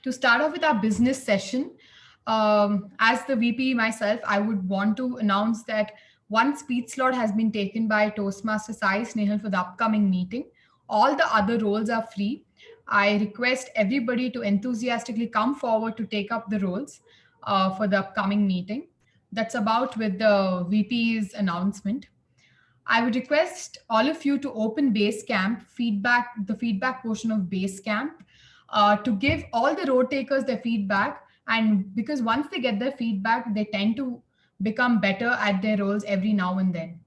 To start off with our business session, as the VP myself, I would want to announce that one speech slot has been taken by Toastmaster Sai Snehal for the upcoming meeting. All the other roles are free. I request everybody to enthusiastically come forward to take up the roles for the upcoming meeting. That's about with the VP's announcement. I would request all of you to open Basecamp feedback, the feedback portion of Basecamp, to give all the road takers their feedback. And because once they get their feedback, they tend to become better at their roles every now and then.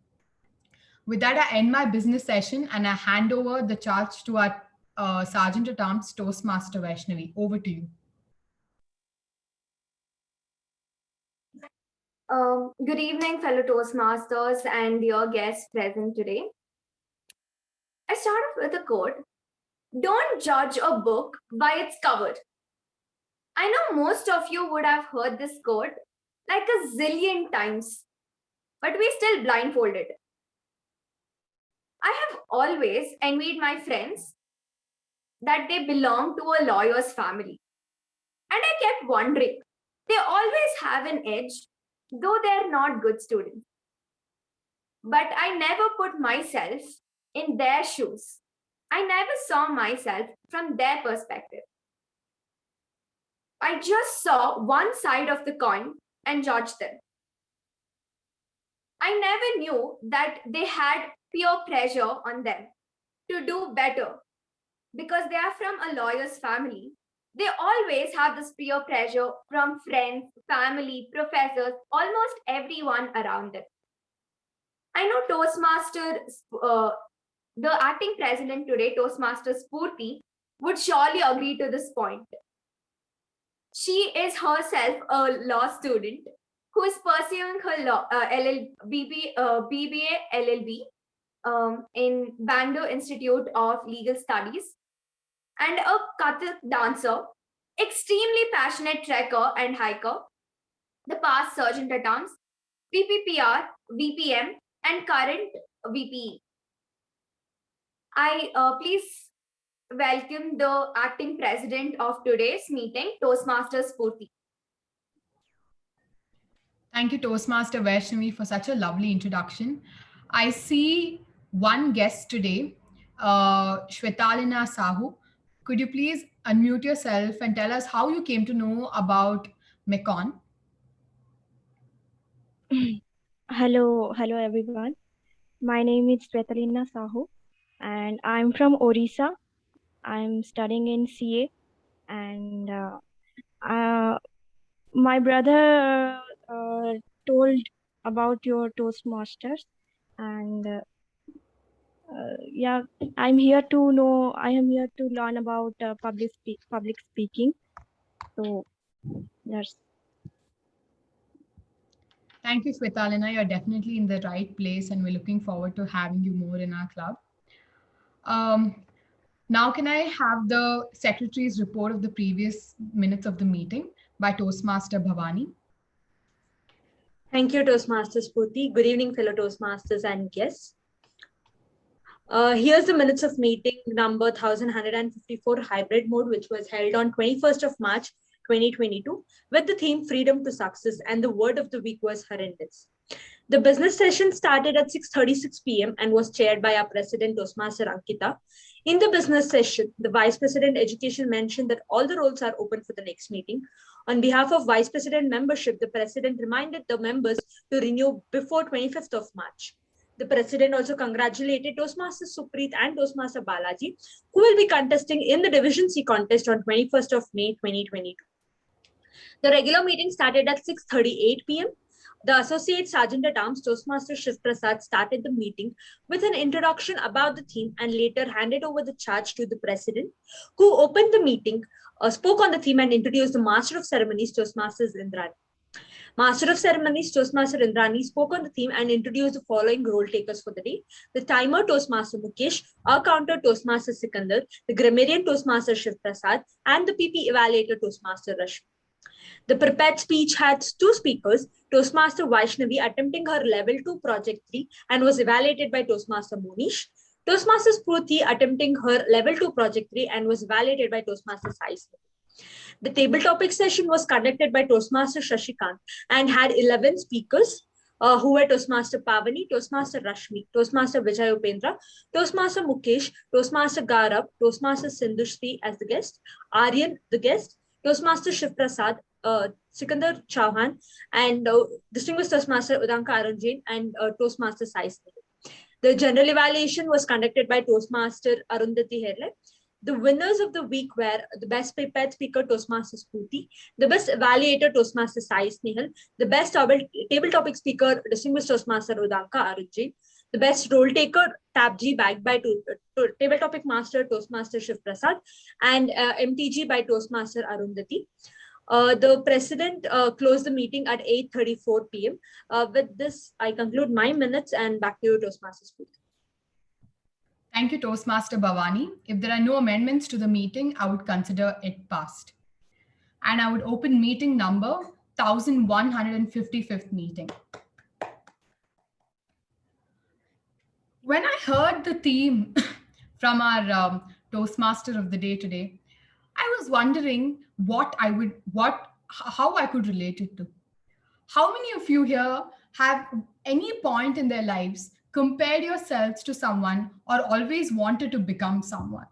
With that, I end my business session and I hand over the charge to our Sergeant at Arms, Toastmaster Vaishnavi. Over to you. Good evening, fellow Toastmasters and dear guests present today. I start off with a quote. Don't judge a book by its cover. I know most of you would have heard this quote like a zillion times, but we still blindfolded. I have always envied my friends that they belong to a lawyer's family. And I kept wondering, they always have an edge, though they're not good students. But I never put myself in their shoes. I never saw myself from their perspective. I just saw one side of the coin and judged them. I never knew that they had peer pressure on them to do better because they are from a lawyer's family. They always have this peer pressure from friends, family, professors, almost everyone around them. I know Toastmaster, the acting president today, Toastmaster Spurti, would surely agree to this point. She is herself a law student who is pursuing her law, BBA LLB in Bangalore Institute of Legal Studies, and a Kathak dancer, extremely passionate trekker and hiker, the past Sergeant at Arms, PPPR, VPM, and current VPE. I please welcome the acting president of today's meeting, Toastmaster Spurti. Thank you, Toastmaster Vaishnavi, for such a lovely introduction. I see one guest today, Shwetalina Sahu. Could you please unmute yourself and tell us how you came to know about MECON? Hello everyone. My name is Shwetalina Sahu and I'm from Orissa. I'm studying in CA and my brother told about your Toastmasters and yeah, I am here to learn about public speaking. So that's. Thank you, Shwetalina. You're definitely in the right place and we're looking forward to having you more in our club. Now, can I have the secretary's report of the previous minutes of the meeting by Toastmaster Bhavani? Thank you, Toastmaster Spurti. Good evening, fellow Toastmasters and guests. Here's the minutes of meeting number 1154 hybrid mode, which was held on 21st of March, 2022, with the theme Freedom to Success, and the word of the week was horrendous. The business session started at 6:36 p.m. and was chaired by our president, Toastmaster Ankita. In the business session, the Vice President Education mentioned that all the roles are open for the next meeting. On behalf of Vice President membership, the President reminded the members to renew before 25th of March. The President also congratulated Toastmaster Supreet and Toastmaster Balaji, who will be contesting in the Division C contest on 21st of May, 2022. The regular meeting started at 6:38 p.m. The Associate Sergeant at Arms, Toastmaster Shiv Prasad, started the meeting with an introduction about the theme and later handed over the charge to the President, who opened the meeting, spoke on the theme and introduced the Master of Ceremonies, Toastmaster Indrani. Master of Ceremonies, Toastmaster Indrani, spoke on the theme and introduced the following role takers for the day: the timer, Toastmaster Mukesh; our counter, Toastmaster Sikandar; the grammarian, Toastmaster Shiv Prasad; and the PP evaluator, Toastmaster Rashmi. The prepared speech had two speakers: Toastmaster Vaishnavi attempting her level 2 project 3 and was evaluated by Toastmaster Monish; Toastmaster Spruti attempting her level 2 project 3 and was validated by Toastmaster Sais. The table topic session was conducted by Toastmaster Shashikant and had 11 speakers who were Toastmaster Pavani, Toastmaster Rashmi, Toastmaster Vijay Upendra, Toastmaster Mukesh, Toastmaster Gaurav, Toastmaster Sindhushri as the guest, Aryan the guest, Toastmaster Shiv Prasad, Sikandar Chauhan, and distinguished Toastmaster Udanka Arun Jain and Toastmaster Sai Snehal. The general evaluation was conducted by Toastmaster Arundhati Herle. The winners of the week were the best prepared speaker, Toastmaster Spooty, the best evaluator, Toastmaster Sai Snehal, the best table topic speaker, distinguished Toastmaster Udanka Arunji, the best role taker, Tabji, backed by table topic master, Toastmaster Shiv Prasad, and MTG by Toastmaster Arundhati. The president closed the meeting at 8:34 p.m. With this, I conclude my minutes and back to you, Toastmaster Spooty. Thank you, Toastmaster Bhavani. If there are no amendments to the meeting, I would consider it passed. And I would open meeting number 1155th meeting. When I heard the theme from our Toastmaster of the day today, I was wondering how I could relate it to. How many of you here have any point in their lives compared yourselves to someone or always wanted to become someone?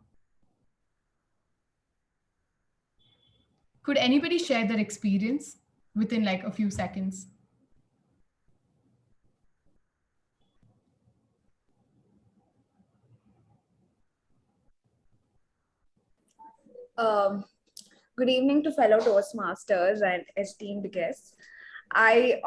Could anybody share their experience within like a few seconds? Good evening to fellow Toastmasters and esteemed guests. When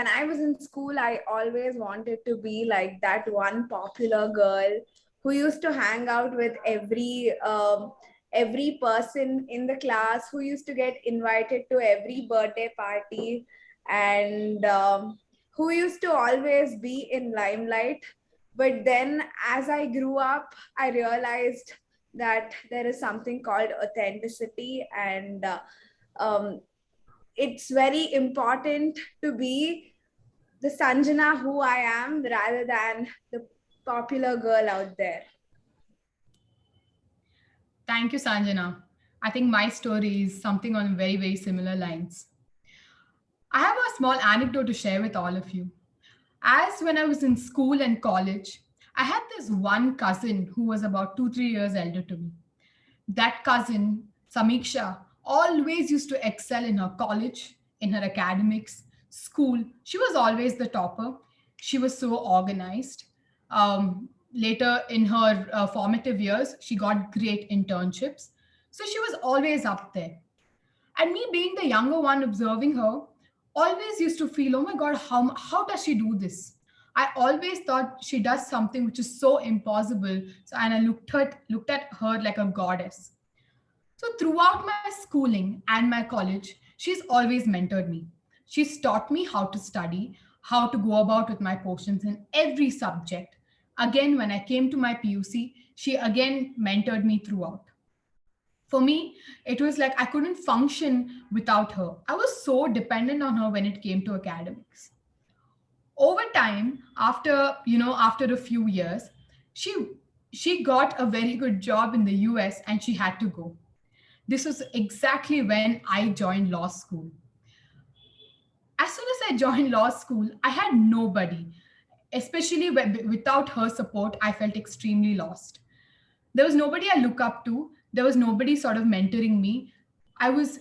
I was in school, I always wanted to be like that one popular girl who used to hang out with every person in the class, who used to get invited to every birthday party, and who used to always be in limelight. But then as I grew up, I realized that there is something called authenticity, and it's very important to be the Sanjana who I am rather than the popular girl out there. Thank you, Sanjana. I think my story is something on very, very similar lines. I have a small anecdote to share with all of you. As when I was in school and college, I had this one cousin who was about 2-3 years elder to me. That cousin, Samiksha, always used to excel in her college, in her academics, school. She was always the topper. She was so organized. Later in her formative years, she got great internships. So she was always up there. And me being the younger one observing her, always used to feel, oh my God, how does she do this? I always thought she does something which is so impossible. So, and I looked at her like a goddess. So throughout my schooling and my college, she's always mentored me. She's taught me how to study, how to go about with my portions in every subject. Again, when I came to my PUC, she again mentored me throughout. For me, it was like I couldn't function without her. I was so dependent on her when it came to academics. Over time, after a few years, she got a very good job in the US and she had to go. This was exactly when I joined law school. As soon as I joined law school, I had nobody. Especially without her support, I felt extremely lost. There was nobody I look up to. There was nobody sort of mentoring me. I was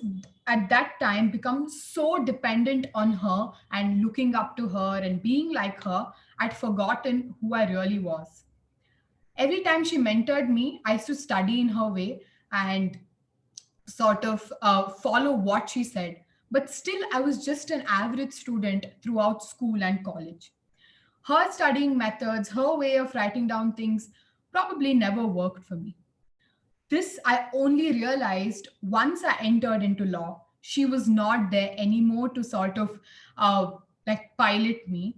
at that time become so dependent on her and looking up to her and being like her, I'd forgotten who I really was. Every time she mentored me, I used to study in her way and sort of follow what she said. But still, I was just an average student throughout school and college. Her studying methods, her way of writing down things probably never worked for me. This I only realized once I entered into law. She was not there anymore to sort of like pilot me.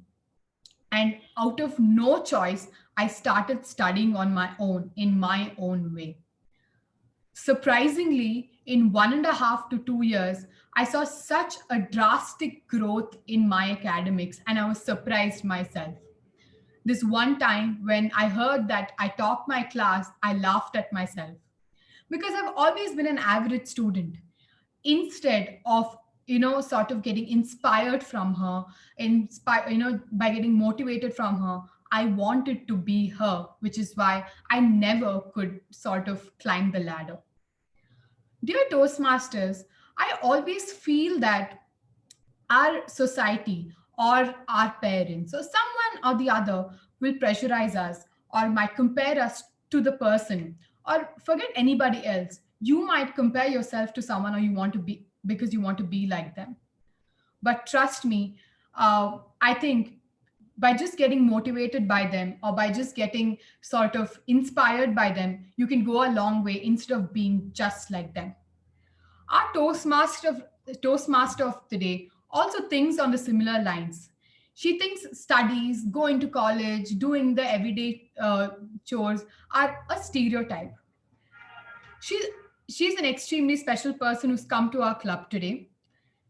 And out of no choice, I started studying on my own, in my own way. Surprisingly, in 1.5 to 2 years, I saw such a drastic growth in my academics, and I was surprised myself. This one time when I heard that I topped my class, I laughed at myself because I've always been an average student. Instead of sort of getting inspired from her, by getting motivated from her, I wanted to be her, which is why I never could sort of climb the ladder. Dear Toastmasters, I always feel that our society or our parents or someone or the other will pressurize us or might compare us to the person, or forget anybody else. You might compare yourself to someone, or you want to be because you want to be like them. But trust me, I think by just getting motivated by them or by just getting sort of inspired by them, you can go a long way instead of being just like them. Our Toastmaster of today also thinks on the similar lines. She thinks studies, going to college, doing the everyday chores are a stereotype. She, she's an extremely special person who's come to our club today.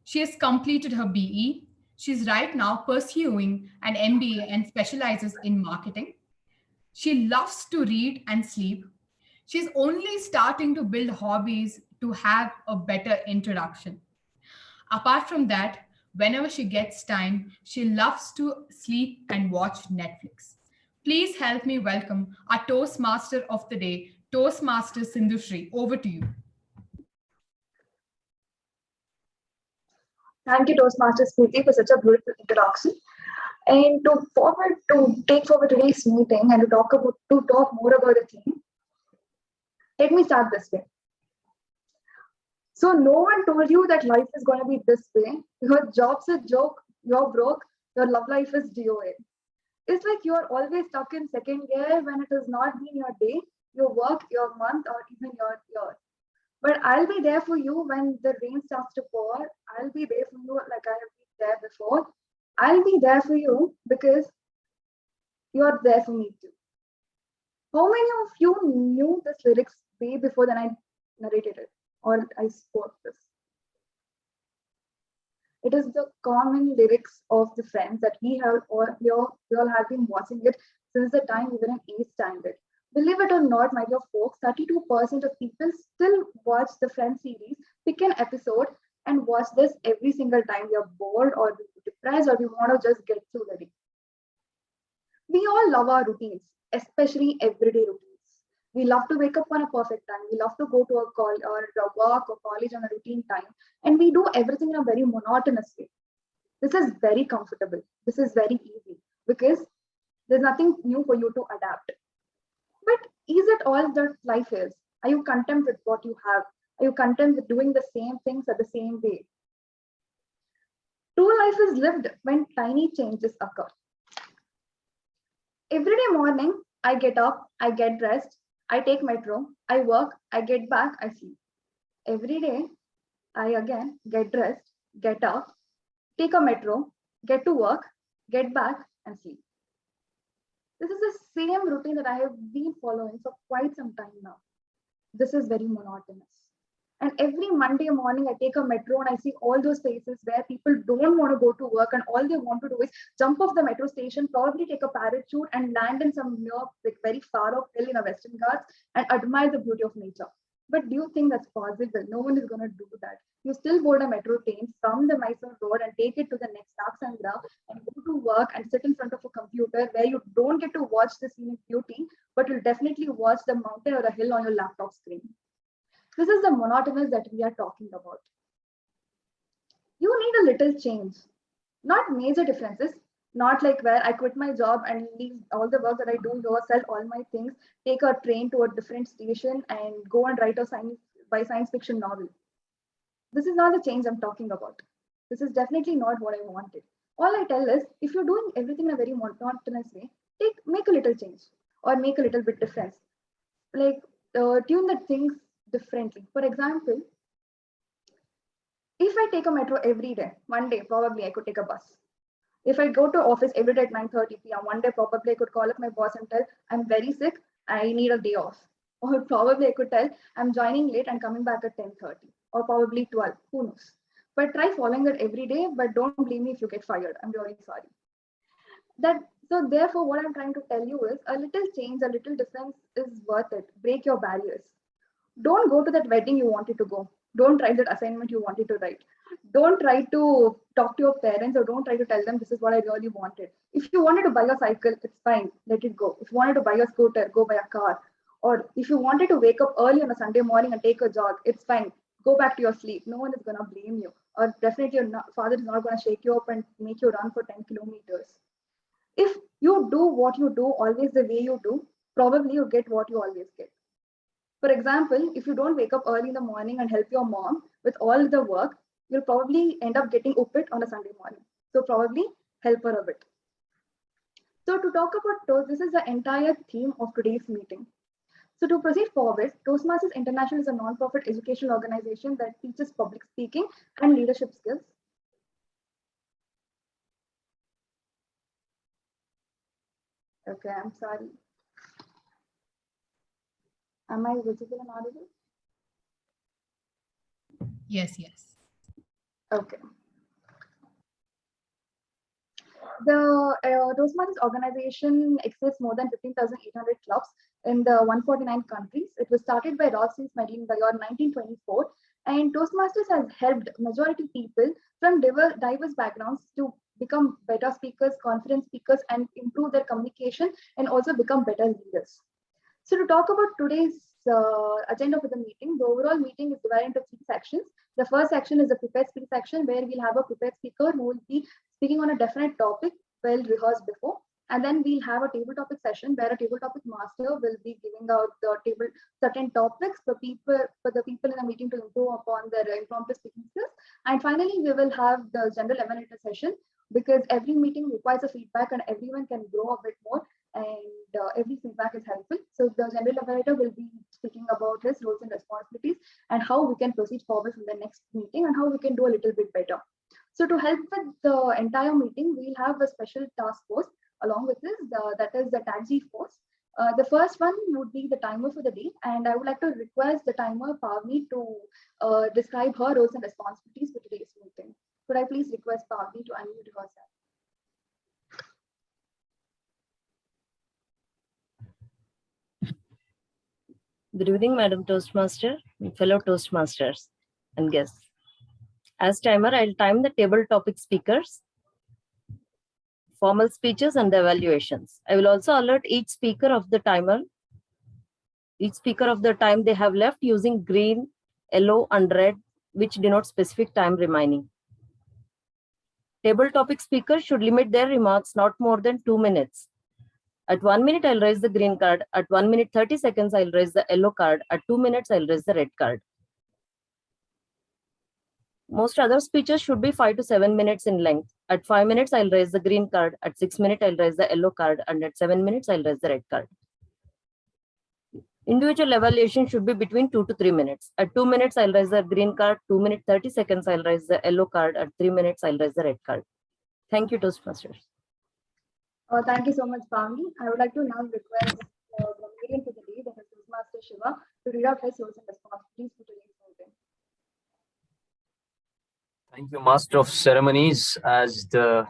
She has completed her BE. She's right now pursuing an MBA and specializes in marketing. She loves to read and sleep. She's only starting to build hobbies to have a better introduction. Apart from that, whenever she gets time, she loves to sleep and watch Netflix. Please help me welcome our Toastmaster of the day, Toastmaster Sindhushri. Over to you. Thank you, Toastmaster Smriti, for such a beautiful introduction. And to take forward today's meeting and to talk more about the theme, let me start this way. So no one told you that life is going to be this way. Your job's a joke, you're broke, your love life is DOA. It's like you're always stuck in second gear when it has not been your day, your work, your month, or even your year. But I'll be there for you when the rain starts to pour. I'll be there for you like I have been there before. I'll be there for you because you're there for me too. How many of you knew this lyrics way before than I narrated it or I spoke this? It is the common lyrics of the Friends that we all have been watching it since the time we were in 8th standard. Believe it or not, my dear folks, 32% of people still watch the Friends series, pick an episode, and watch this every single time we are bored or we're depressed or we want to just get through the day. We all love our routines, especially everyday routines. We love to wake up on a perfect time. We love to go to a call or a work or college on a routine time. And we do everything in a very monotonous way. This is very comfortable. This is very easy because there's nothing new for you to adapt. But is it all that life is? Are you content with what you have? Are you content with doing the same things at the same way? True life is lived when tiny changes occur. Every day morning, I get up, I get dressed, I take metro, I work, I get back, I sleep. Every day, I again get dressed, get up, take a metro, get to work, get back, and sleep. This is the same routine that I have been following for quite some time now. This is very monotonous. And every Monday morning, I take a metro and I see all those places where people don't want to go to work and all they want to do is jump off the metro station, probably take a parachute and land in some near, like very far off hill in a Western Ghats and admire the beauty of nature. But do you think that's possible? No one is going to do that. You still board a metro train from the Mysore road and take it to the next Sandra and go to work and sit in front of a computer where you don't get to watch the scenic beauty, but you'll definitely watch the mountain or a hill on your laptop screen. This is the monotonous that we are talking about. You need a little change, not major differences, not like where I quit my job and leave all the work that I do here, sell all my things, take a train to a different station and go and write a science fiction novel. This is not the change I'm talking about. This is definitely not what I wanted. All I tell is, if you're doing everything in a very monotonous way, make a little change or make a little bit difference. Like tune the things differently. For example, if I take a metro every day, one day probably I could take a bus. If I go to office every day at 9:30 p.m., one day probably I could call up my boss and tell I'm very sick, I need a day off. Or probably I could tell I'm joining late and coming back at 10:30 or probably 12, who knows. But try following that every day, but don't blame me if you get fired. I'm really sorry. That So therefore, what I'm trying to tell you is a little change, a little difference is worth it. Break your barriers. Don't go to that wedding you wanted to go. Don't write that assignment you wanted to write. Don't try to talk to your parents or don't try to tell them this is what I really wanted. If you wanted to buy a cycle, it's fine, let it go. If you wanted to buy a scooter, go buy a car. Or if you wanted to wake up early on a Sunday morning and take a jog, it's fine. Go back to your sleep. No one is going to blame you. Or definitely your father is not going to shake you up and make you run for 10 kilometers. If you do what you do always the way you do, probably you get what you always get. For example, if you don't wake up early in the morning and help your mom with all the work, you'll probably end up getting uppit on a Sunday morning. So probably help her a bit. So to talk about Toast, this is the entire theme of today's meeting. So to proceed forward, Toastmasters International is a non-profit educational organization that teaches public speaking and leadership skills. Okay, I'm sorry. Am I visible and audible? Yes, yes. Okay. The Toastmasters organization exists more than 15,800 clubs in the 149 countries. It was started by Ralph C. Smedley in the year 1924, and Toastmasters has helped majority people from diverse backgrounds to become better speakers, confident speakers, and improve their communication and also become better leaders. So to talk about today's agenda for the meeting, the overall meeting is divided into 3 sections. The first section is the prepared speech section, where we'll have a prepared speaker who will be speaking on a definite topic well rehearsed before. And then we'll have a table topic session where a table topic master will be giving out the table certain topics for the people in the meeting to improve upon their impromptu speaking skills. And finally, we will have the general evaluator session, because every meeting requires a feedback and everyone can grow a bit more, and every feedback is helpful. So the general evaluator will be speaking about his roles and responsibilities and how we can proceed forward from the next meeting and how we can do a little bit better. So to help with the entire meeting, we'll have a special task force along with this, that is the TAGG force. The first one would be the timer for the day, and I would like to request the timer Pavni to describe her roles and responsibilities for today's meeting. Could I please request Pavni to unmute herself? Good evening, Madam Toastmaster, fellow Toastmasters and guests. As timer, I'll time the table topic speakers, formal speeches, and the evaluations. I will also alert each speaker of the time they have left using green, yellow, and red, which denote specific time remaining. Table topic speakers should limit their remarks not more than 2 minutes. At 1 minute, I'll raise the green card. At 1 minute, 30 seconds, I'll raise the yellow card. At 2 minutes, I'll raise the red card. Most other speeches should be 5 to 7 minutes in length. At 5 minutes, I'll raise the green card. At 6 minutes, I'll raise the yellow card. And at 7 minutes, I'll raise the red card. Individual evaluation should be between 2 to 3 minutes. At 2 minutes, I'll raise the green card. 2 minutes, 30 seconds, I'll raise the yellow card. At 3 minutes, I'll raise the red card. Thank you, Toastmasters. Thank you so much, Pavni. I would like to now request the medium for the day, that is Toastmaster Shiva, to read out his roles and responsibilities for today's meeting. Thank you, Master of Ceremonies. As the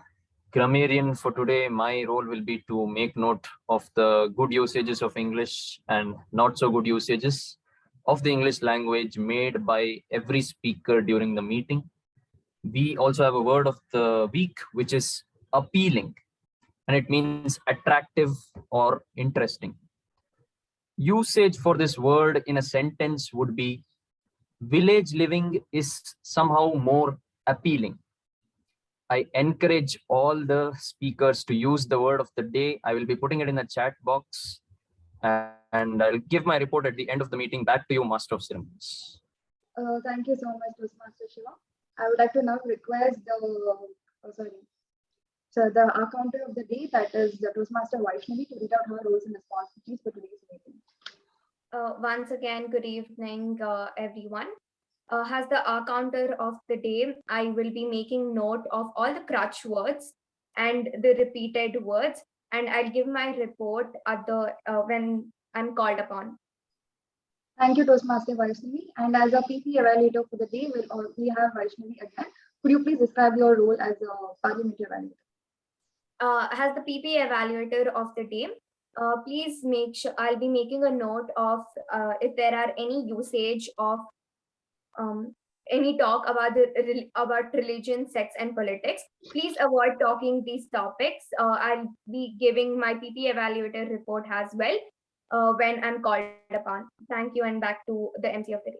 grammarian for today, my role will be to make note of the good usages of English and not so good usages of the English language made by every speaker during the meeting. We also have a word of the week, which is appealing, and it means attractive or interesting. Usage for this word in a sentence would be: village living is somehow more appealing. I encourage all the speakers to use the word of the day. I will be putting it in the chat box, and I'll give my report at the end of the meeting. Back to you, Master of Ceremonies. Thank you so much, Toastmaster Shiva. I would like to now request the accountant of the day, that is the Toastmaster Vaishnavi, to read out her roles and responsibilities for today's meeting. Once again, good evening, everyone. As the counter of the day, I will be making note of all the crutch words and the repeated words, and I'll give my report at the when I'm called upon. Thank you, Toastmaster Vaishnavi. And as a PP evaluator for the day, we have Vaishnavi again. Could you please describe your role as a parliamentary evaluator? as the PP evaluator of the day, please make sure I'll be making a note of if there are any usage of um, any talk about about religion, sex, and politics. Please avoid talking these topics. I'll be giving my PP evaluator report as well when I'm called upon. Thank you, and back to the MC of the day.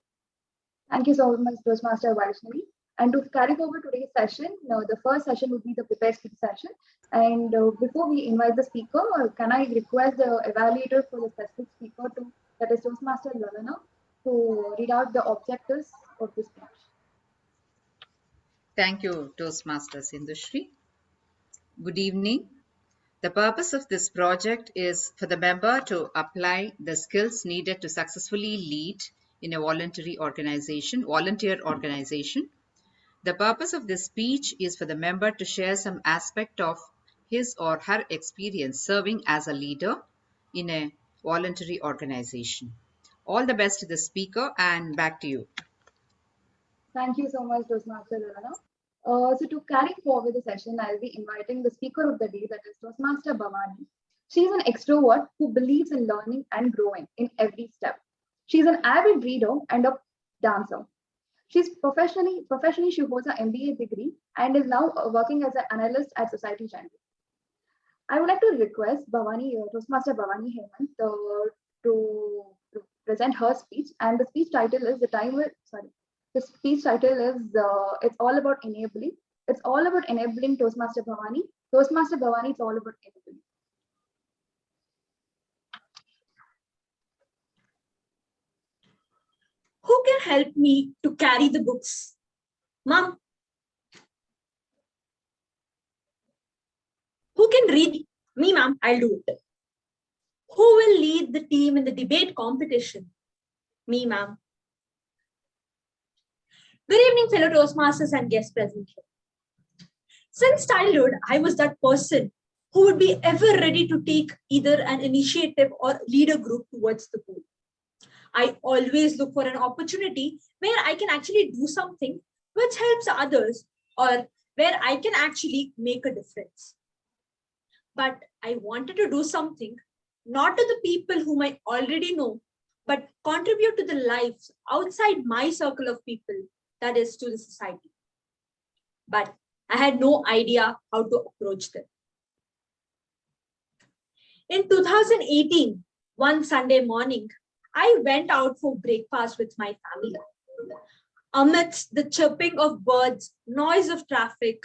Thank you so much, Toastmaster Vaishnavi. And to carry forward today's session, the first session would be the prepare speech session. And before we invite the speaker, can I request the evaluator for the specific speaker to, that is Toastmaster Lavana, to read out the objectives of this speech. Thank you, Toastmasters Industry. Good evening. The purpose of this project is for the member to apply the skills needed to successfully lead in a volunteer organization. The purpose of this speech is for the member to share some aspect of his or her experience serving as a leader in a voluntary organization. All the best to the speaker, and back to you. Thank you so much, Toastmaster Lavana. So to carry forward the session, I'll be inviting the speaker of the day, that is Toastmaster Bhavani. She's an extrovert who believes in learning and growing in every step. She's an avid reader and a dancer. She's professionally she holds an MBA degree and is now working as an analyst at Society General. I would like to request Bhavani, Toastmaster Bhavani Hemant, to present her speech, and the speech title is The speech title is It's All About Enabling. It's all about enabling Toastmaster Bhavani. Toastmaster Bhavani, it's all about enabling. Who can help me to carry the books? Mom. Who can read? Me, ma'am, I'll do it. Who will lead the team in the debate competition? Me, ma'am. Good evening, fellow Toastmasters and guests present here. Since childhood, I was that person who would be ever ready to take either an initiative or lead a group towards the goal. I always look for an opportunity where I can actually do something which helps others, or where I can actually make a difference. But I wanted to do something not to the people whom I already know, but contribute to the lives outside my circle of people, that is to the society. But I had no idea how to approach them. In 2018, one Sunday morning, I went out for breakfast with my family. Amidst the chirping of birds, noise of traffic,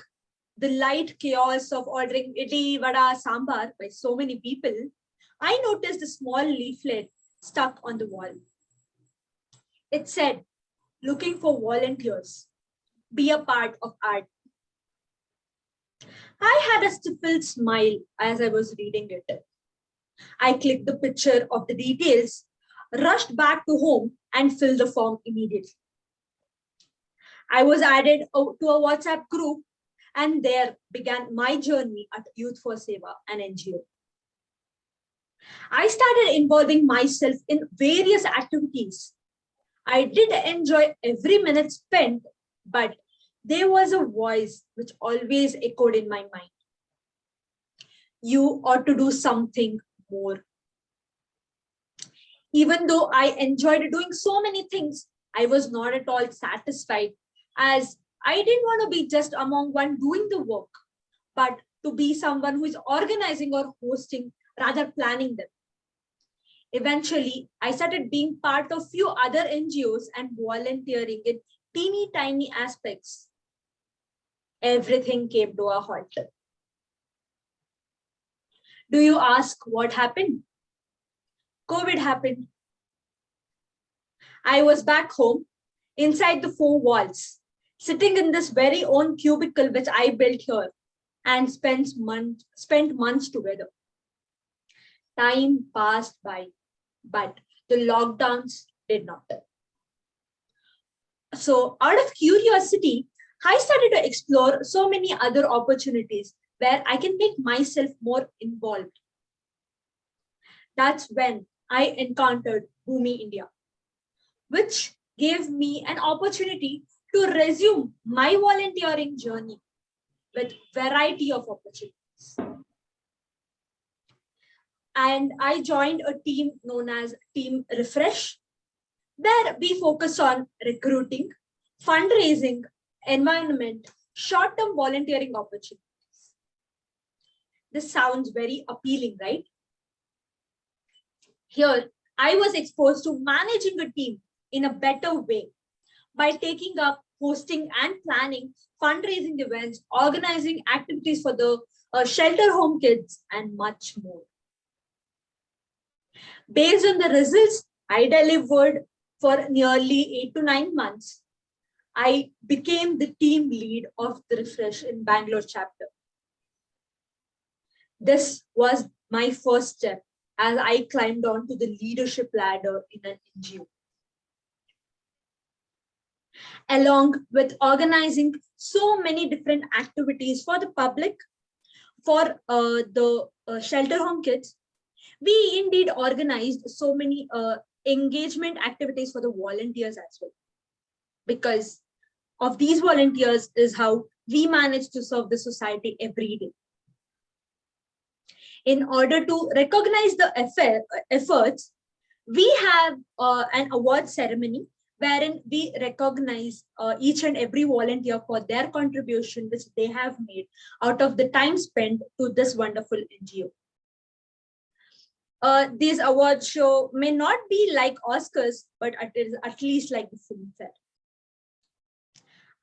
the light chaos of ordering idli, vada, sambar by so many people, I noticed a small leaflet stuck on the wall. It said, "Looking for volunteers. Be a part of art." I had a stifled smile as I was reading it. I clicked the picture of the details, rushed back to home, and filled the form immediately. I was added to a WhatsApp group, and there began my journey at Youth for Seva, an NGO. I started involving myself in various activities. I did enjoy every minute spent, but there was a voice which always echoed in my mind. You ought to do something more. Even though I enjoyed doing so many things, I was not at all satisfied, as I didn't want to be just among one doing the work, but to be someone who is organizing or hosting, rather planning them. Eventually, I started being part of few other NGOs and volunteering in teeny tiny aspects. Everything came to a halt. Do you ask what happened? COVID happened. I was back home, inside the four walls, sitting in this very own cubicle which I built here, and spent months together. Time passed by, but the lockdowns did not. So out of curiosity, I started to explore so many other opportunities where I can make myself more involved. That's when I encountered Bhumi India, which gave me an opportunity to resume my volunteering journey with variety of opportunities. And I joined a team known as Team Refresh, where we focus on recruiting, fundraising, environment, short-term volunteering opportunities. This sounds very appealing, right? Here, I was exposed to managing a team in a better way by taking up hosting and planning fundraising events, organizing activities for the shelter home kids, and much more. Based on the results I delivered for nearly 8 to 9 months, I became the team lead of the Refresh in Bangalore chapter. This was my first step as I climbed onto the leadership ladder in an NGO. Along with organizing so many different activities for the public, for the shelter home kids, we indeed organized so many engagement activities for the volunteers as well. Because of these volunteers is how we manage to serve the society every day. In order to recognize the efforts, we have an award ceremony wherein we recognize each and every volunteer for their contribution which they have made out of the time spent to this wonderful NGO. These award show may not be like Oscars, but it is at least like the Filmfare.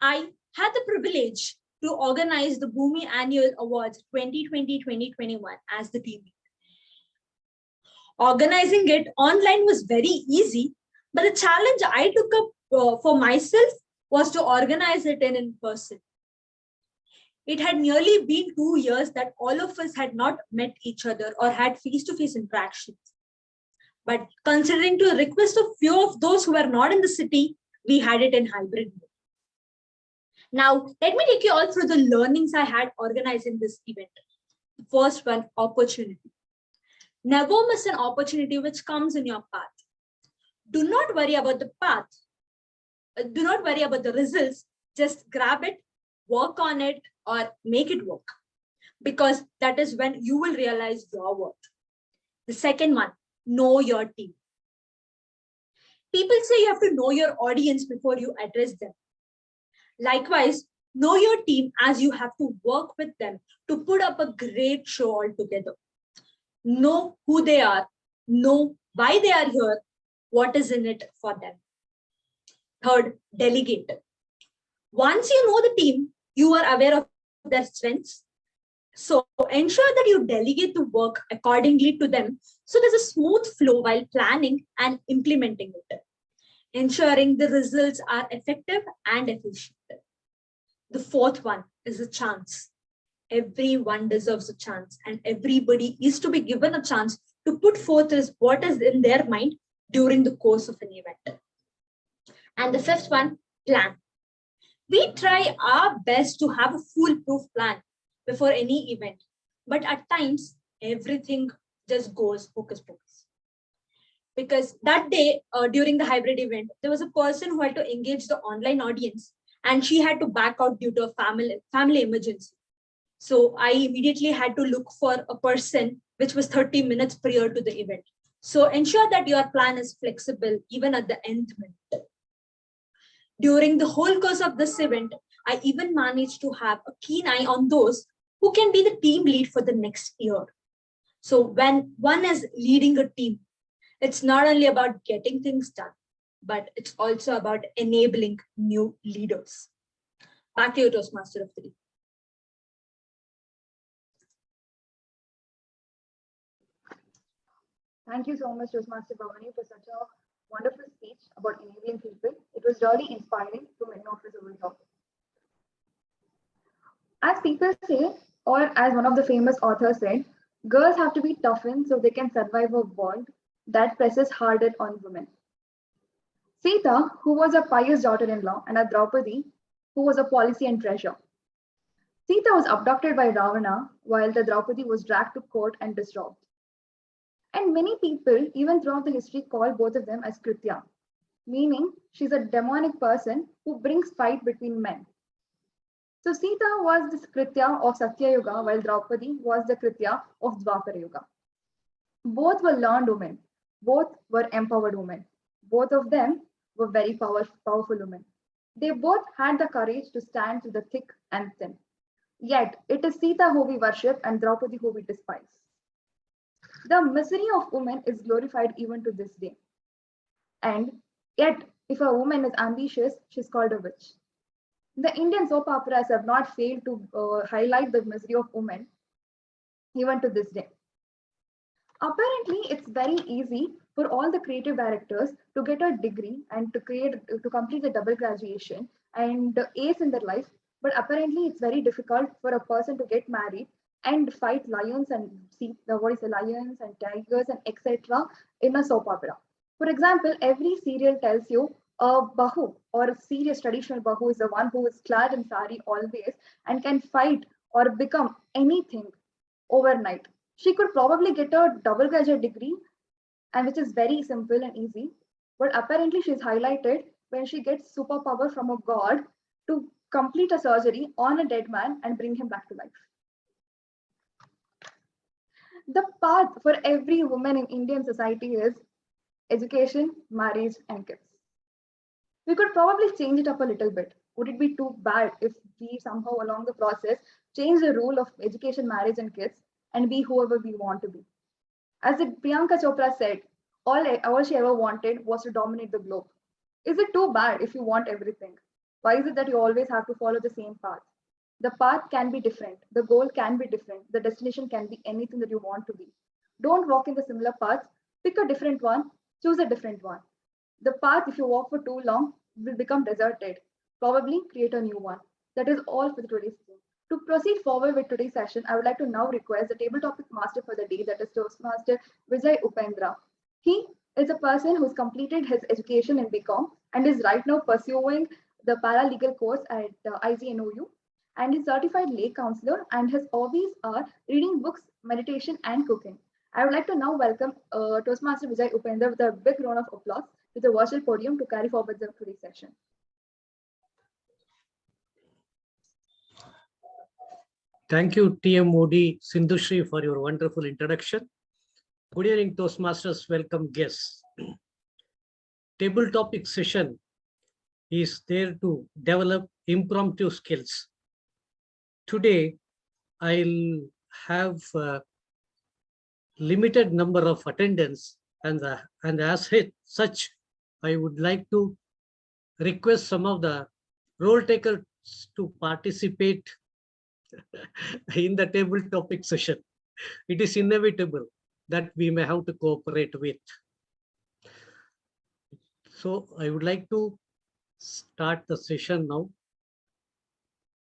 I had the privilege to organize the Bhumi Annual Awards 2020-2021 as the team lead. Organizing it online was very easy, but the challenge I took up for myself was to organize it in person. It had nearly been 2 years that all of us had not met each other or had face-to-face interactions. But considering to the request of few of those who were not in the city, we had it in hybrid mode. Now, let me take you all through the learnings I had organizing this event. The first one, opportunity. Never miss an opportunity which comes in your path. Do not worry about the path. Do not worry about the results. Just grab it, work on it, or make it work. Because that is when you will realize your worth. The second one, know your team. People say you have to know your audience before you address them. Likewise, know your team as you have to work with them to put up a great show altogether. Know who they are, know why they are here, what is in it for them. Third, delegate. Once you know the team, you are aware of their strengths. So ensure that you delegate the work accordingly to them so there's a smooth flow while planning and implementing it, ensuring the results are effective and efficient. The fourth one is a chance. Everyone deserves a chance and everybody is to be given a chance to put forth what is in their mind during the course of an event. And the fifth one, plan. We try our best to have a foolproof plan before any event, but at times everything just goes hocus pocus. Because that day during the hybrid event, there was a person who had to engage the online audience and she had to back out due to a family emergency. So I immediately had to look for a person which was 30 minutes prior to the event. So ensure that your plan is flexible even at the end minute. During the whole course of this event, I even managed to have a keen eye on those who can be the team lead for the next year. So when one is leading a team, it's not only about getting things done, but it's also about enabling new leaders. Back to you, Toastmaster of the Day. Thank you so much, Toastmaster Bhavani, for such a wonderful speech about enabling people. It was really inspiring to many of us over here. As people say, or as one of the famous authors said, girls have to be toughened so they can survive a world that presses harder on women. Sita, who was a pious daughter-in-law, and a Draupadi, who was a policy and treasure. Sita was abducted by Ravana, while the Draupadi was dragged to court and disrobed. And many people, even throughout the history, call both of them as Kritya, meaning she's a demonic person who brings fight between men. So Sita was the Kritya of Satya Yuga, while Draupadi was the Kritya of Dwapara Yuga. Both were learned women. Both were empowered women. Both of them were very powerful women. They both had the courage to stand through the thick and thin. Yet, it is Sita who we worship and Draupadi who we despise. The misery of women is glorified even to this day. And yet, if a woman is ambitious, she's called a witch. The Indian soap operas have not failed to highlight the misery of women even to this day. Apparently, it's very easy for all the creative directors to get a degree and to complete the double graduation and ace in their life. But apparently, it's very difficult for a person to get married and fight lions and see what is the lions and tigers and etc. in a soap opera. For example, every serial tells you a bahu or a serious traditional bahu is the one who is clad in sari always and can fight or become anything overnight. She could probably get a double graduate degree, and which is very simple and easy. But apparently, she's highlighted when she gets superpower from a god to complete a surgery on a dead man and bring him back to life. The path for every woman in Indian society is education, marriage, and kids. We could probably change it up a little bit. Would it be too bad if we somehow along the process change the rule of education, marriage, and kids and be whoever we want to be? As Priyanka Chopra said, all she ever wanted was to dominate the globe. Is it too bad if you want everything? Why is it that you always have to follow the same path? The path can be different. The goal can be different. The destination can be anything that you want to be. Don't walk in the similar path. Pick a different one. Choose a different one. The path, if you walk for too long, will become deserted. Probably create a new one. That is all for today's session. To proceed forward with today's session, I would like to now request the table topic master for the day, that is Toastmaster Vijay Upendra. He is a person who's completed his education in BCom and is right now pursuing the paralegal course at IGNOU and is certified lay counselor, and his hobbies are reading books, meditation, and cooking. I would like to now welcome Toastmaster Vijay Upendra with a big round of applause with a virtual podium to carry forward the today's session. Thank you, TM Modi Sindhushri, for your wonderful introduction. Good evening, Toastmasters. Welcome guests. Table topic session is there to develop impromptu skills. Today, I'll have a limited number of attendants, and as such, I would like to request some of the role takers to participate in the table topic session. It is inevitable that we may have to cooperate with. So I would like to start the session now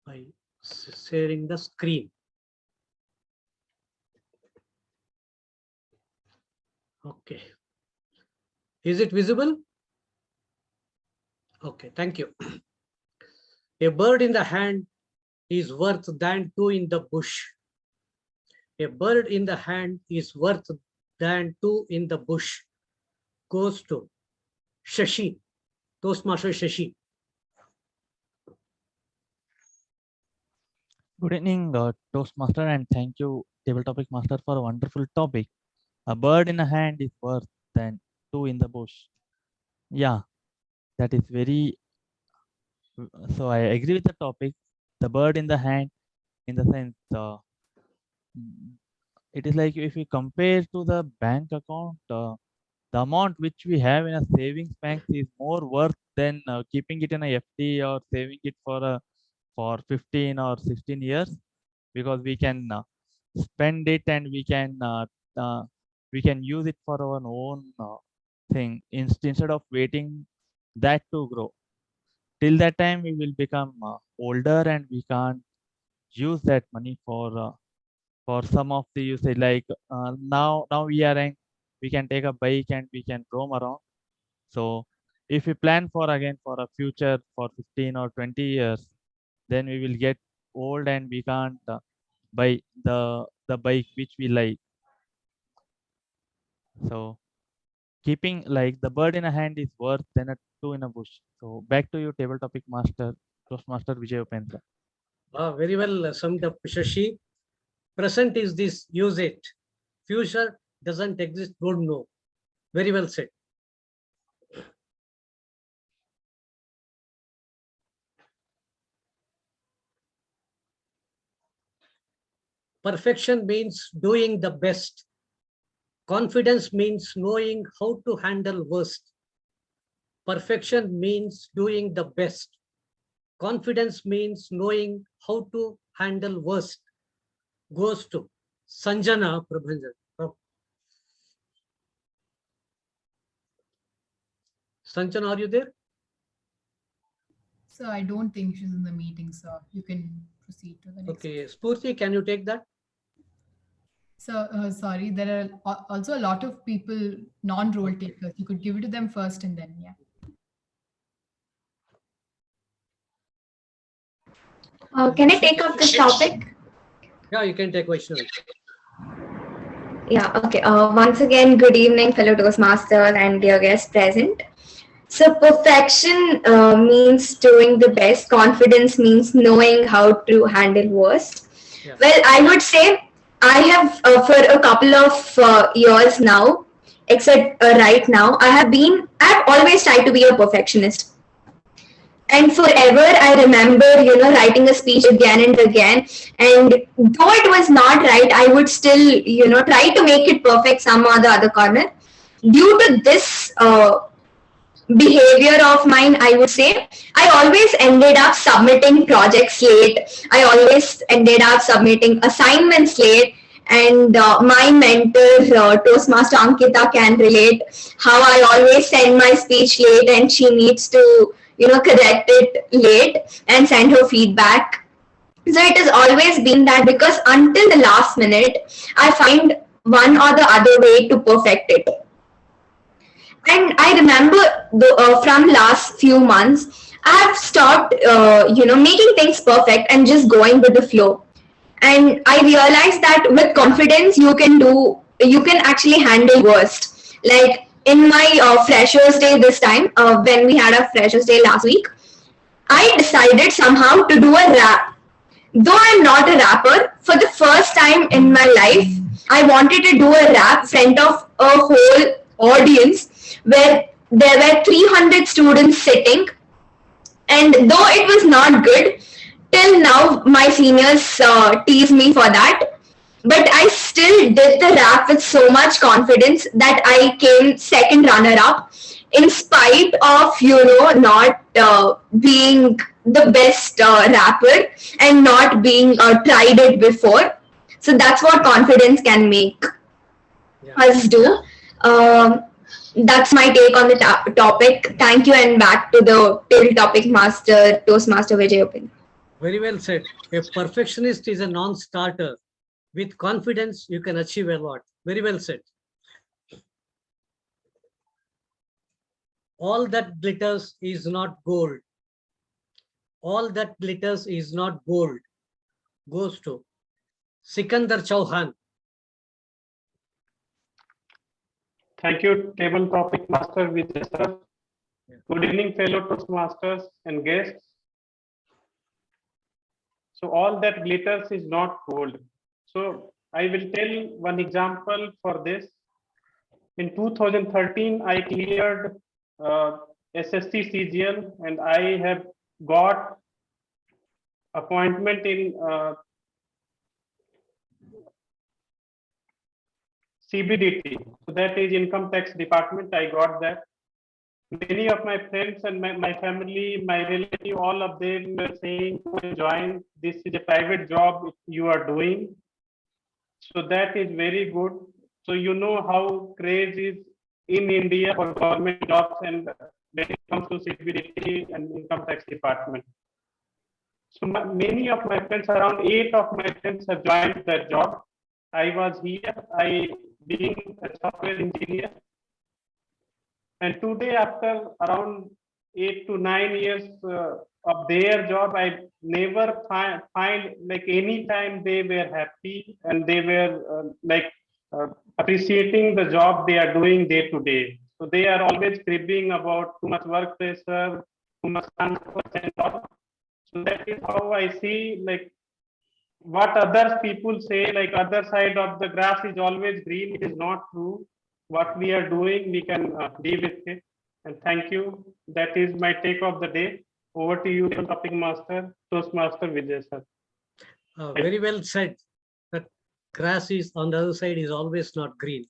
by sharing the screen. Okay. Is it visible? Okay, thank you. A bird in the hand is worth than two in the bush. A bird in the hand is worth than two in the bush. Goes to Shashi, Toastmaster Shashi. Good evening, Toastmaster, and thank you, Table Topic Master, for a wonderful topic. A bird in a hand is worth than two in the bush. Yeah, that is very. So I agree with the topic. The bird in the hand, in the sense, it is like if we compare to the bank account, the amount which we have in a savings bank is more worth than keeping it in a FD or saving it for 15 or 16 years, because we can spend it and we can use it for our own thing instead of waiting that to grow. Till that time, we will become older and we can't use that money for some of the usage. Like now we are young, we can take a bike and we can roam around. So if we plan for again for a future for 15 or 20 years, then we will get old and we can't buy the bike which we like. So keeping like the bird in a hand is worth than a two in a bush. So back to you, table topic master, Toastmaster Vijay Upendra. Very well summed up, Shashi. Present is this, use it. Future doesn't exist, don't know. Very well said. Perfection means doing the best. Confidence means knowing how to handle worst. Perfection means doing the best. Confidence means knowing how to handle worst. Goes to Sanjana Prabhanjan. Sanjana, are you there? So I don't think she's in the meeting, so you can proceed to the next. Okay, Spurti, can you take that? So sorry, there are also a lot of people, non-role takers. You could give it to them first and then, yeah. Can I take up this topic? Yeah, you can take Vaishnavi. Yeah, okay. Once again, good evening, fellow Toastmasters and dear guests present. So, perfection means doing the best. Confidence means knowing how to handle worst. Yeah. Well, I would say I have, for a couple of years now, except right now, I've always tried to be a perfectionist. And forever, I remember, writing a speech again and again. And though it was not right, I would still, try to make it perfect some or the other corner. Due to this behavior of mine, I would say, I always ended up submitting projects late. I always ended up submitting assignments late. And my mentor, Toastmaster Ankita, can relate how I always send my speech late and she needs to correct it late and send her feedback. So it has always been that, because until the last minute, I find one or the other way to perfect it. And I remember from last few months, I have stopped, making things perfect and just going with the flow. And I realized that with confidence, you can actually handle worst. Like in my freshers day this time, when we had a freshers day last week, I decided somehow to do a rap. Though I'm not a rapper, for the first time in my life, I wanted to do a rap in front of a whole audience where there were 300 students sitting. And though it was not good, till now my seniors tease me for that. But I still did the rap with so much confidence that I came second runner up, in spite of not being the best rapper and not being tried it before. So that's what confidence can make us do. That's my take on the topic. Thank you, and back to the table topic master, Toastmaster Vijay Upin. Very well said. A perfectionist is a non-starter. With confidence, you can achieve a lot. Very well said. All that glitters is not gold. All that glitters is not gold. Goes to Sikandar Chauhan. Thank you, table topic master Vijay sir. Good evening, fellow Toastmasters and guests. So all that glitters is not gold. So I will tell one example for this. In 2013, I cleared SSC CGL and I have got appointment in CBDT. So that is Income Tax Department. I got that. Many of my friends and my family, my relative, all of them were saying, join, this is a private job you are doing. So that is very good. So you know how craze is in India for government jobs and when it comes to CBDT and Income Tax Department. So many of my friends, around 8 of my friends have joined that job. I was here, I being a software engineer. And today, after around 8 to 9 years of their job, I never find like any time they were happy and they were appreciating the job they are doing day to day. So they are always cribbing about too much work pressure, too much transfer and all. So that is how I see, like, what other people say, like other side of the grass is always green. It is not true. What we are doing, we can deal with it. And thank you. That is my take of the day. Over to you, topic master, Toastmaster Vijay sir. Very well said. That grass is on the other side is always not green.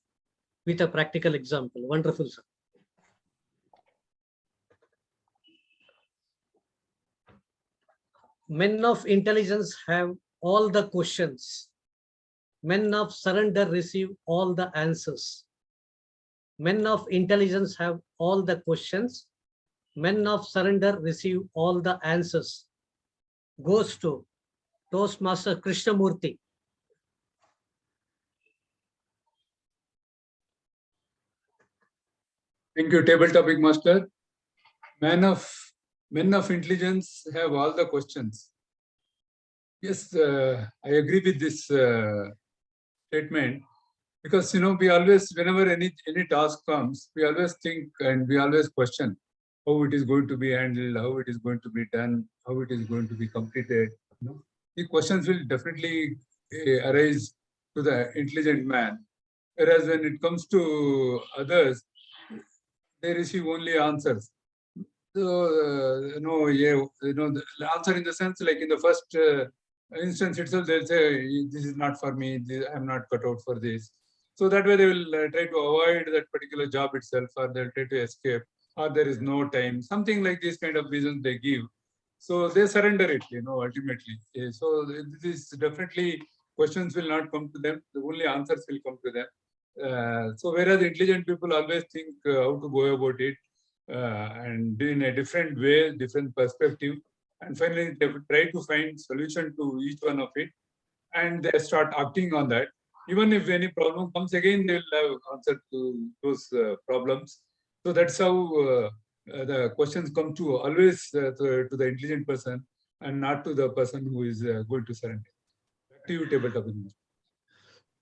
With a practical example. Wonderful, sir. Men of intelligence have all the questions. Men of surrender receive all the answers. Men of intelligence have all the questions. Men of surrender receive all the answers. Goes to Toastmaster Krishnamurti. Thank you, table topic master. Men of intelligence have all the questions. Yes, I agree with this statement, because we always, whenever any task comes, we always think and we always question how it is going to be handled, how it is going to be done, how it is going to be completed. The questions will definitely arise to the intelligent man, whereas when it comes to others, they receive only answers. So, the answer in the sense, like in the first instance itself, they'll say, this is not for me, I'm not cut out for this. So that way they will try to avoid that particular job itself, or they'll try to escape, or there is no time, something like this kind of reasons they give. So they surrender it, ultimately. So this definitely, questions will not come to them, the only answers will come to them. So whereas intelligent people always think how to go about it, and in a different way, different perspective, and finally they try to find solution to each one of it, and they start acting on that. Even if any problem comes again, they will have answer to those problems. So that's how the questions come to always to the intelligent person, and not to the person who is going to surrender. Back to you, table topic.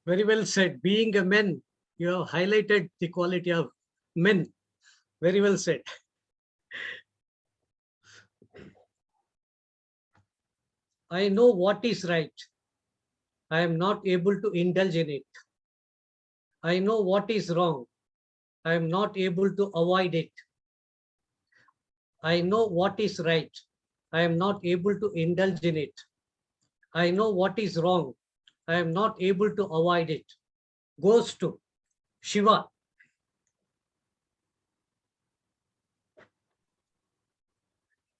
Very well said. Being a man, you have highlighted the quality of men. Very well said. I know what is right. I am not able to indulge in it. I know what is wrong. I am not able to avoid it. I know what is right. I am not able to indulge in it. I know what is wrong. I am not able to avoid it. Goes to Shiva.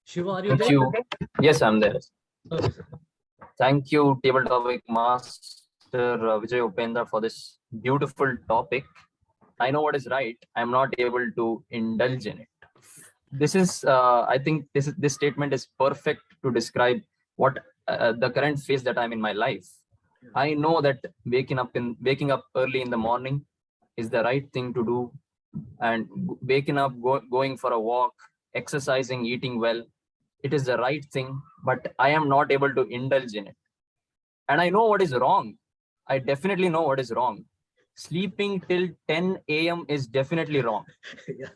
Shiva, are you Thank there? you. Yes, I'm there. Okay. Thank you, table topic master Vijay Upendra, for this beautiful topic. I know what is right. I'm not able to indulge in it. This is, I think, this statement is perfect to describe what the current phase that I'm in my life. I know that waking up early in the morning is the right thing to do, and waking up, going for a walk, exercising, eating well, it is the right thing, but I am not able to indulge in it. And I know what is wrong. I definitely know what is wrong. Sleeping till 10 a.m. is definitely wrong. Yeah.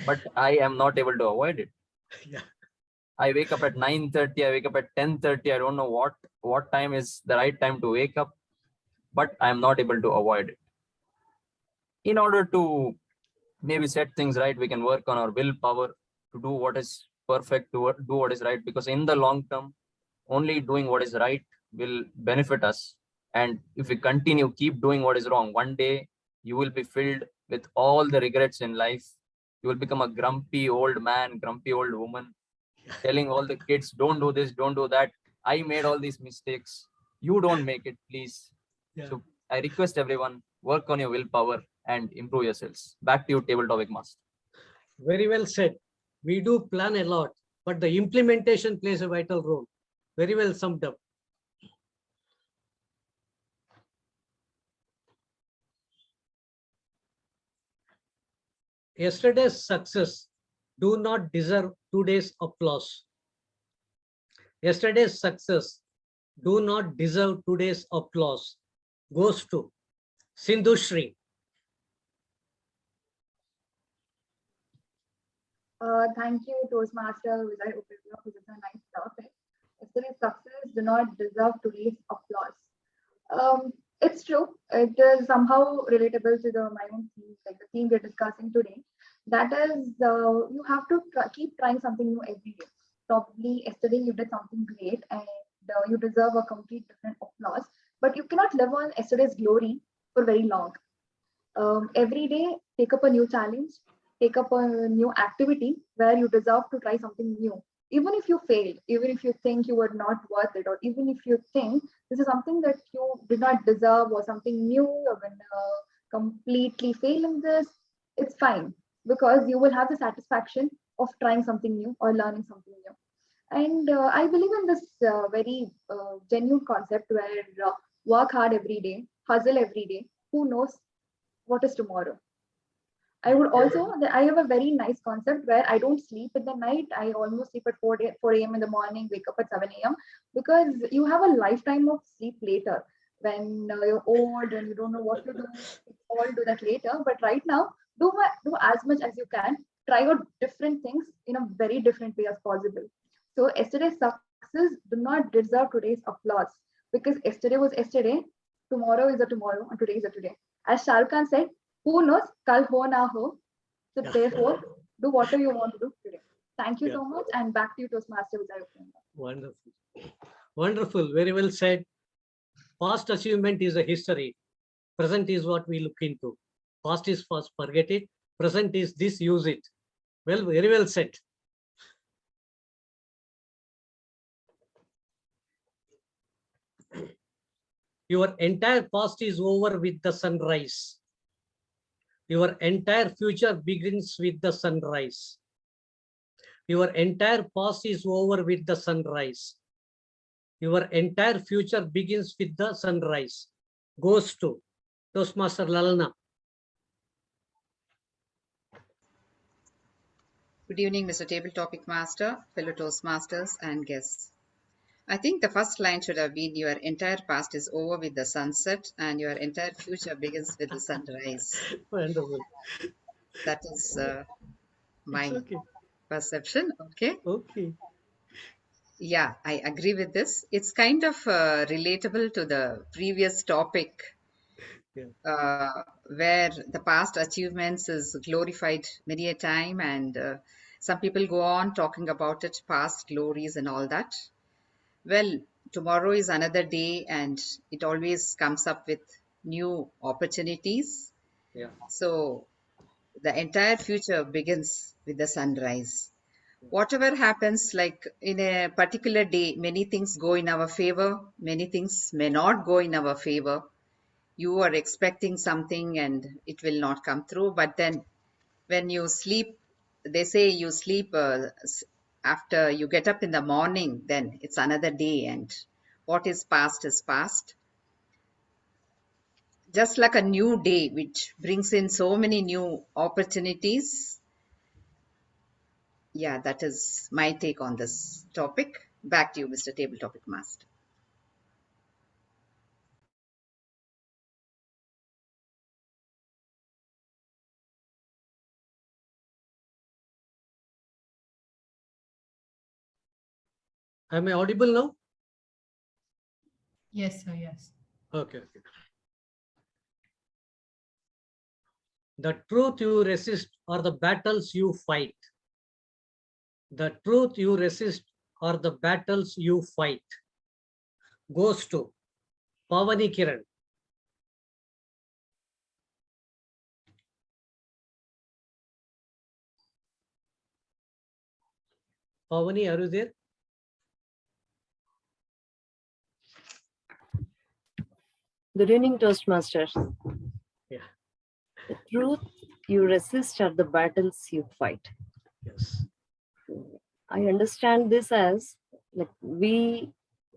But I am not able to avoid it. Yeah. I wake up at 9:30, I wake up at 10:30. I don't know what time is the right time to wake up, but I am not able to avoid it. In order to maybe set things right, we can work on our willpower to do what is perfect, to do what is right, because in the long term, only doing what is right will benefit us. And if we keep doing what is wrong, one day you will be filled with all the regrets in life. You will become a grumpy old man, grumpy old woman, telling all the kids, don't do this, don't do that. I made all these mistakes. You don't make it, please. Yeah. So I request everyone, work on your willpower and improve yourselves. Back to you, table topic master. Very well said. We do plan a lot, but the implementation plays a vital role. Very well summed up. Yesterday's success do not deserve today's applause. Yesterday's success do not deserve today's applause. Goes to Sindhushri. Thank you, Toastmaster Vijay Upendra, for such a nice topic. yesterday's success do not deserve today's applause. It's true. It is somehow relatable to my own theme, like the theme we're discussing today. That is, you have to keep trying something new every day. Probably yesterday you did something great and you deserve a complete different applause, but you cannot live on yesterday's glory for very long. Every day, take up a new challenge, take up a new activity where you deserve to try something new. Even if you failed, even if you think you were not worth it, or even if you think this is something that you did not deserve or something new, you're going to completely fail in this, it's fine because you will have the satisfaction of trying something new or learning something new. And I believe in this very genuine concept where work hard every day, hustle every day. Who knows what is tomorrow? I would also, I have a very nice concept where I don't sleep in the night. I almost sleep at 4 a.m. in the morning, wake up at 7 a.m. because you have a lifetime of sleep later. When you're old and you don't know what to do, all do that later. But right now, do as much as you can. Try out different things in a very different way as possible. So yesterday's success do not deserve today's applause because yesterday was yesterday, tomorrow is a tomorrow, and today is a today. As Shah Rukh Khan said, who knows, kal ho na ho. So therefore, do whatever you want to do today. Thank you so much, and back to you, Toastmaster. Wonderful. Wonderful. Very well said. Past achievement is a history. Present is what we look into. Past is past, forget it. Present is this, use it. Well, very well said. Your entire past is over with the sunrise. Your entire future begins with the sunrise. Your entire past is over with the sunrise. Your entire future begins with the sunrise. Goes to Toastmaster Lalana. Good evening, Mr. Table Topic Master, fellow Toastmasters, and guests. I think the first line should have been your entire past is over with the sunset and your entire future begins with the sunrise. Wonderful. That is my perception. Okay. Okay. Yeah, I agree with this. It's kind of relatable to the previous topic, where the past achievements is glorified many a time, and some people go on talking about it, past glories and all that. Well, tomorrow is another day, and it always comes up with new opportunities. Yeah. So the entire future begins with the sunrise. Whatever happens, like in a particular day, many things go in our favor, many things may not go in our favor. You are expecting something and it will not come through, but then when you sleep, they say you sleep after you get up in the morning, then it's another day, and what is past. Just like a new day, which brings in so many new opportunities. Yeah, that is my take on this topic. Back to you, Mr. Table Topic Master. Am I audible now? Yes, sir. Yes. Okay. The truth you resist are the battles you fight. The truth you resist are the battles you fight. Goes to Pavani Kiran. Pavani, are you there? Good evening, Toastmasters. Yeah. The truth you resist are the battles you fight. Yes. I understand this as like we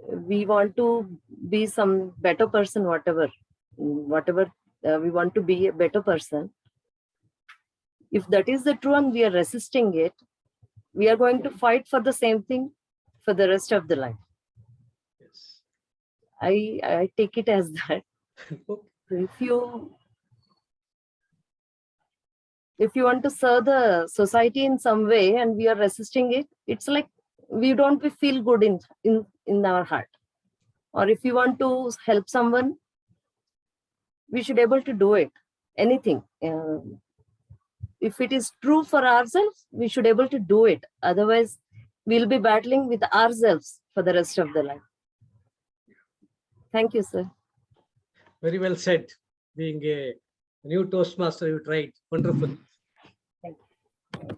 want to be some better person, whatever we want to be a better person. If that is the truth and we are resisting it, we are going to fight for the same thing for the rest of the life. Yes. I take it as that. If you want to serve the society in some way and we are resisting it, it's like we don't feel good in our heart. Or if you want to help someone, we should able to do it. Anything. If it is true for ourselves, we should able to do it. Otherwise, we'll be battling with ourselves for the rest of the life. Thank you, sir. Very well said. Being a new Toastmaster, you tried. Wonderful. Thank you.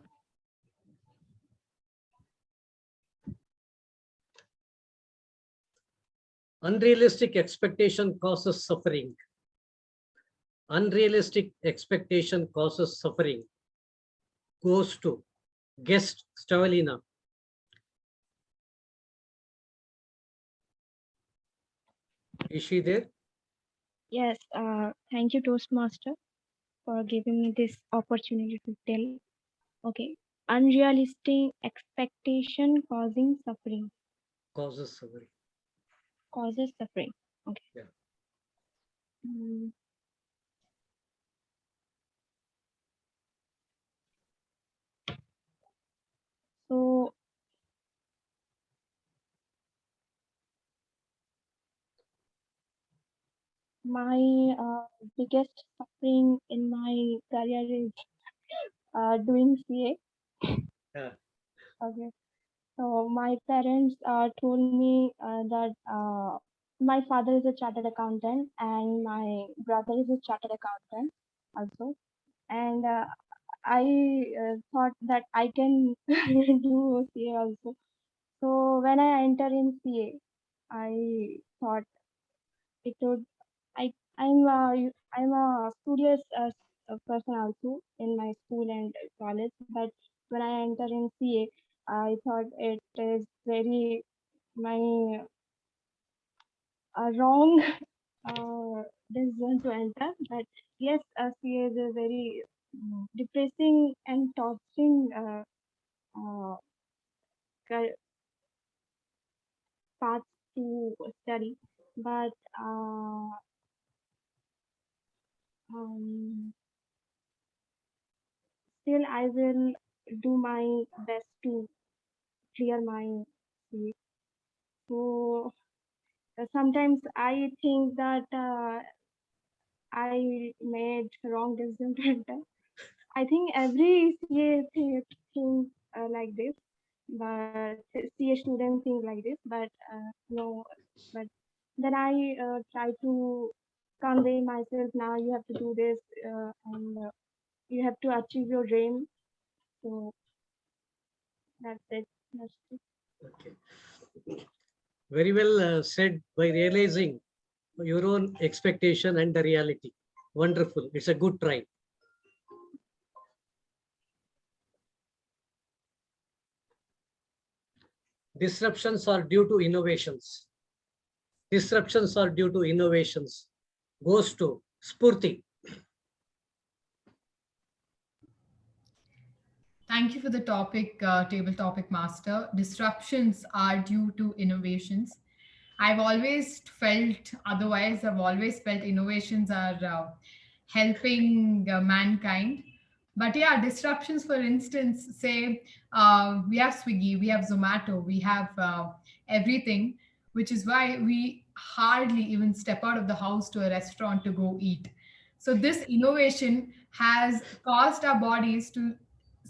Unrealistic expectation causes suffering. Unrealistic expectation causes suffering. Goes to guest Stavalina. Is she there? Yes, thank you, Toastmaster, for giving me this opportunity to tell. Okay, unrealistic expectation causing suffering. Causes suffering. Causes suffering. Okay. Yeah. So my biggest suffering in my career is doing CA. Yeah. Okay. So my parents told me that my father is a chartered accountant and my brother is a chartered accountant also. And I thought that I can do CA also. So when I enter in CA, I thought it would. I'm a studious person also in my school and college, but when I enter in CA, I thought it is very my wrong decision to enter. But yes, CA is a very depressing and torturing uh, path to study. But um, still, I will do my best to clear my CA. So sometimes I think that I made wrong decision to enter. I think every CA thinks like this, but CA students think like this, but no. But then I try to convey myself. Now you have to do this, and you have to achieve your dream. So that's it. That's it. Okay. Very well said by realizing your own expectation and the reality. Wonderful. It's a good try. Disruptions are due to innovations. Disruptions are due to innovations. Goes to Spurti. Thank you for the topic, table topic master. Disruptions are due to innovations. I've always felt otherwise. I've always felt innovations are helping mankind. But yeah, disruptions, for instance, say we have Swiggy, we have Zomato, we have everything, which is why we hardly even step out of the house to a restaurant to go eat. So this innovation has caused our bodies to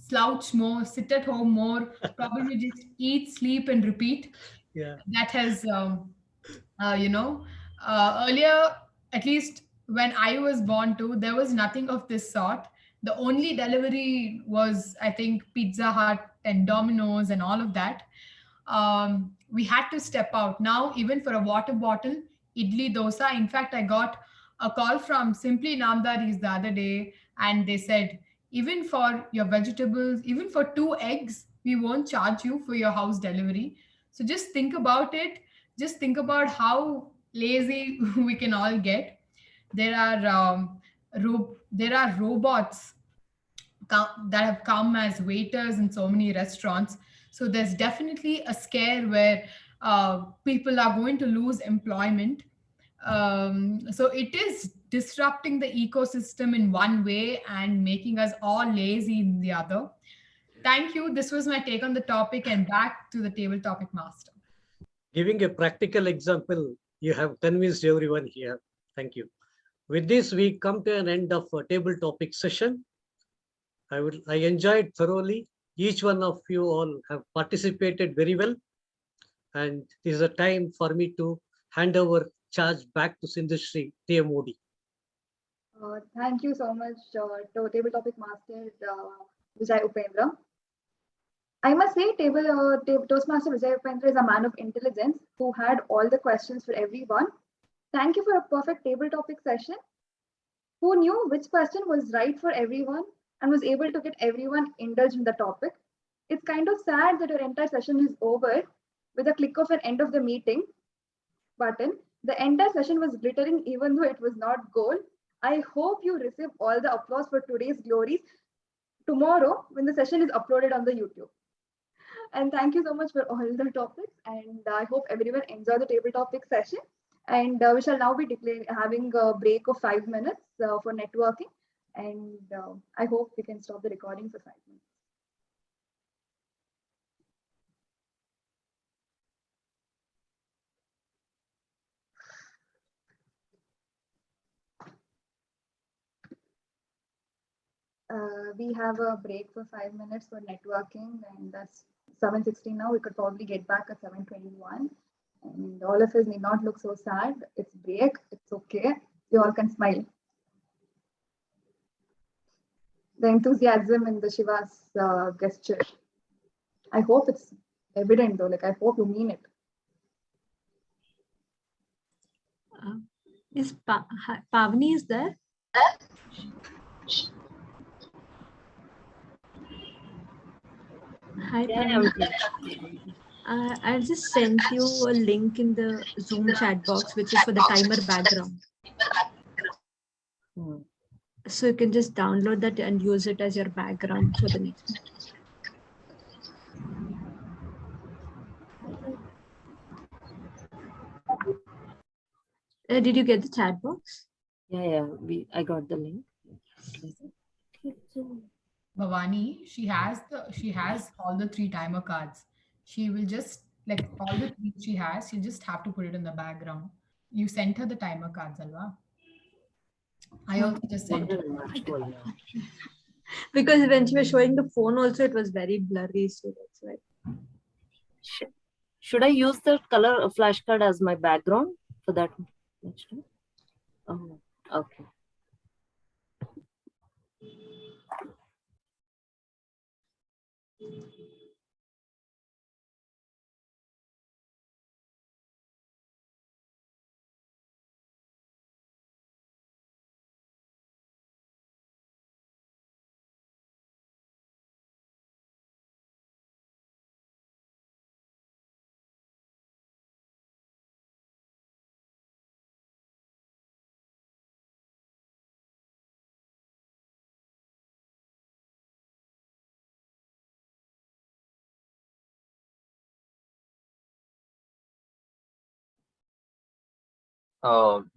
slouch more, sit at home more, probably just eat, sleep, and repeat. Yeah. That has, you know, earlier, at least when I was born too, there was nothing of this sort. The only delivery was, I think, Pizza Hut and Domino's and all of that. We had to step out. Now, even for a water bottle, idli dosa. In fact, I got a call from Simply Namdaris the other day, and they said, even for your vegetables, even for 2 eggs, we won't charge you for your house delivery. So just think about it. Just think about how lazy we can all get. There are there are robots that have come as waiters in so many restaurants. So there's definitely a scare where people are going to lose employment. So it is disrupting the ecosystem in one way and making us all lazy in the other. Thank you. This was my take on the topic, and back to the table topic master. Giving a practical example, you have convinced everyone here. Thank you. With this, we come to an end of a table topic session. I enjoyed thoroughly. Each one of you all have participated very well. And it is a time for me to hand over charge back to Sindhushri TMOD. Thank you so much to Table Topic Master Vijay Upendra. I must say, Toastmaster Vijay Upendra is a man of intelligence who had all the questions for everyone. Thank you for a perfect table topic session. Who knew which question was right for everyone and was able to get everyone indulged in the topic? It's kind of sad that your entire session is over with a click of an end of the meeting button. The entire session was glittering even though it was not gold. I hope you receive all the applause for today's glories tomorrow when the session is uploaded on the YouTube. And thank you so much for all the topics. And I hope everyone enjoyed the table topic session. And we shall now be having a break of 5 minutes for networking. And I hope we can stop the recording for 5 minutes. We have a break for 5 minutes for networking, and that's 7:16 now. We could probably get back at 7:21. And all of us need not look so sad. It's break. It's okay. You all can smile. The enthusiasm in the Shiva's gesture. I hope it's evident though. Like, I hope you mean it. Is Pavni is there? Hi, Pavni. I'll just send you a link in the Zoom chat box, which is for the timer background. So you can just download that and use it as your background for the next. Did you get the chat box? Yeah. I got the link. Bhavani, she has all the 3 timer cards. She will just like all the 3 she has. She'll just have to put it in the background. You sent her the timer cards, Alva. I also just sent her. Because when she was showing the phone, also it was very blurry. So that's why. Should I use the color flashcard as my background for that? Oh, okay.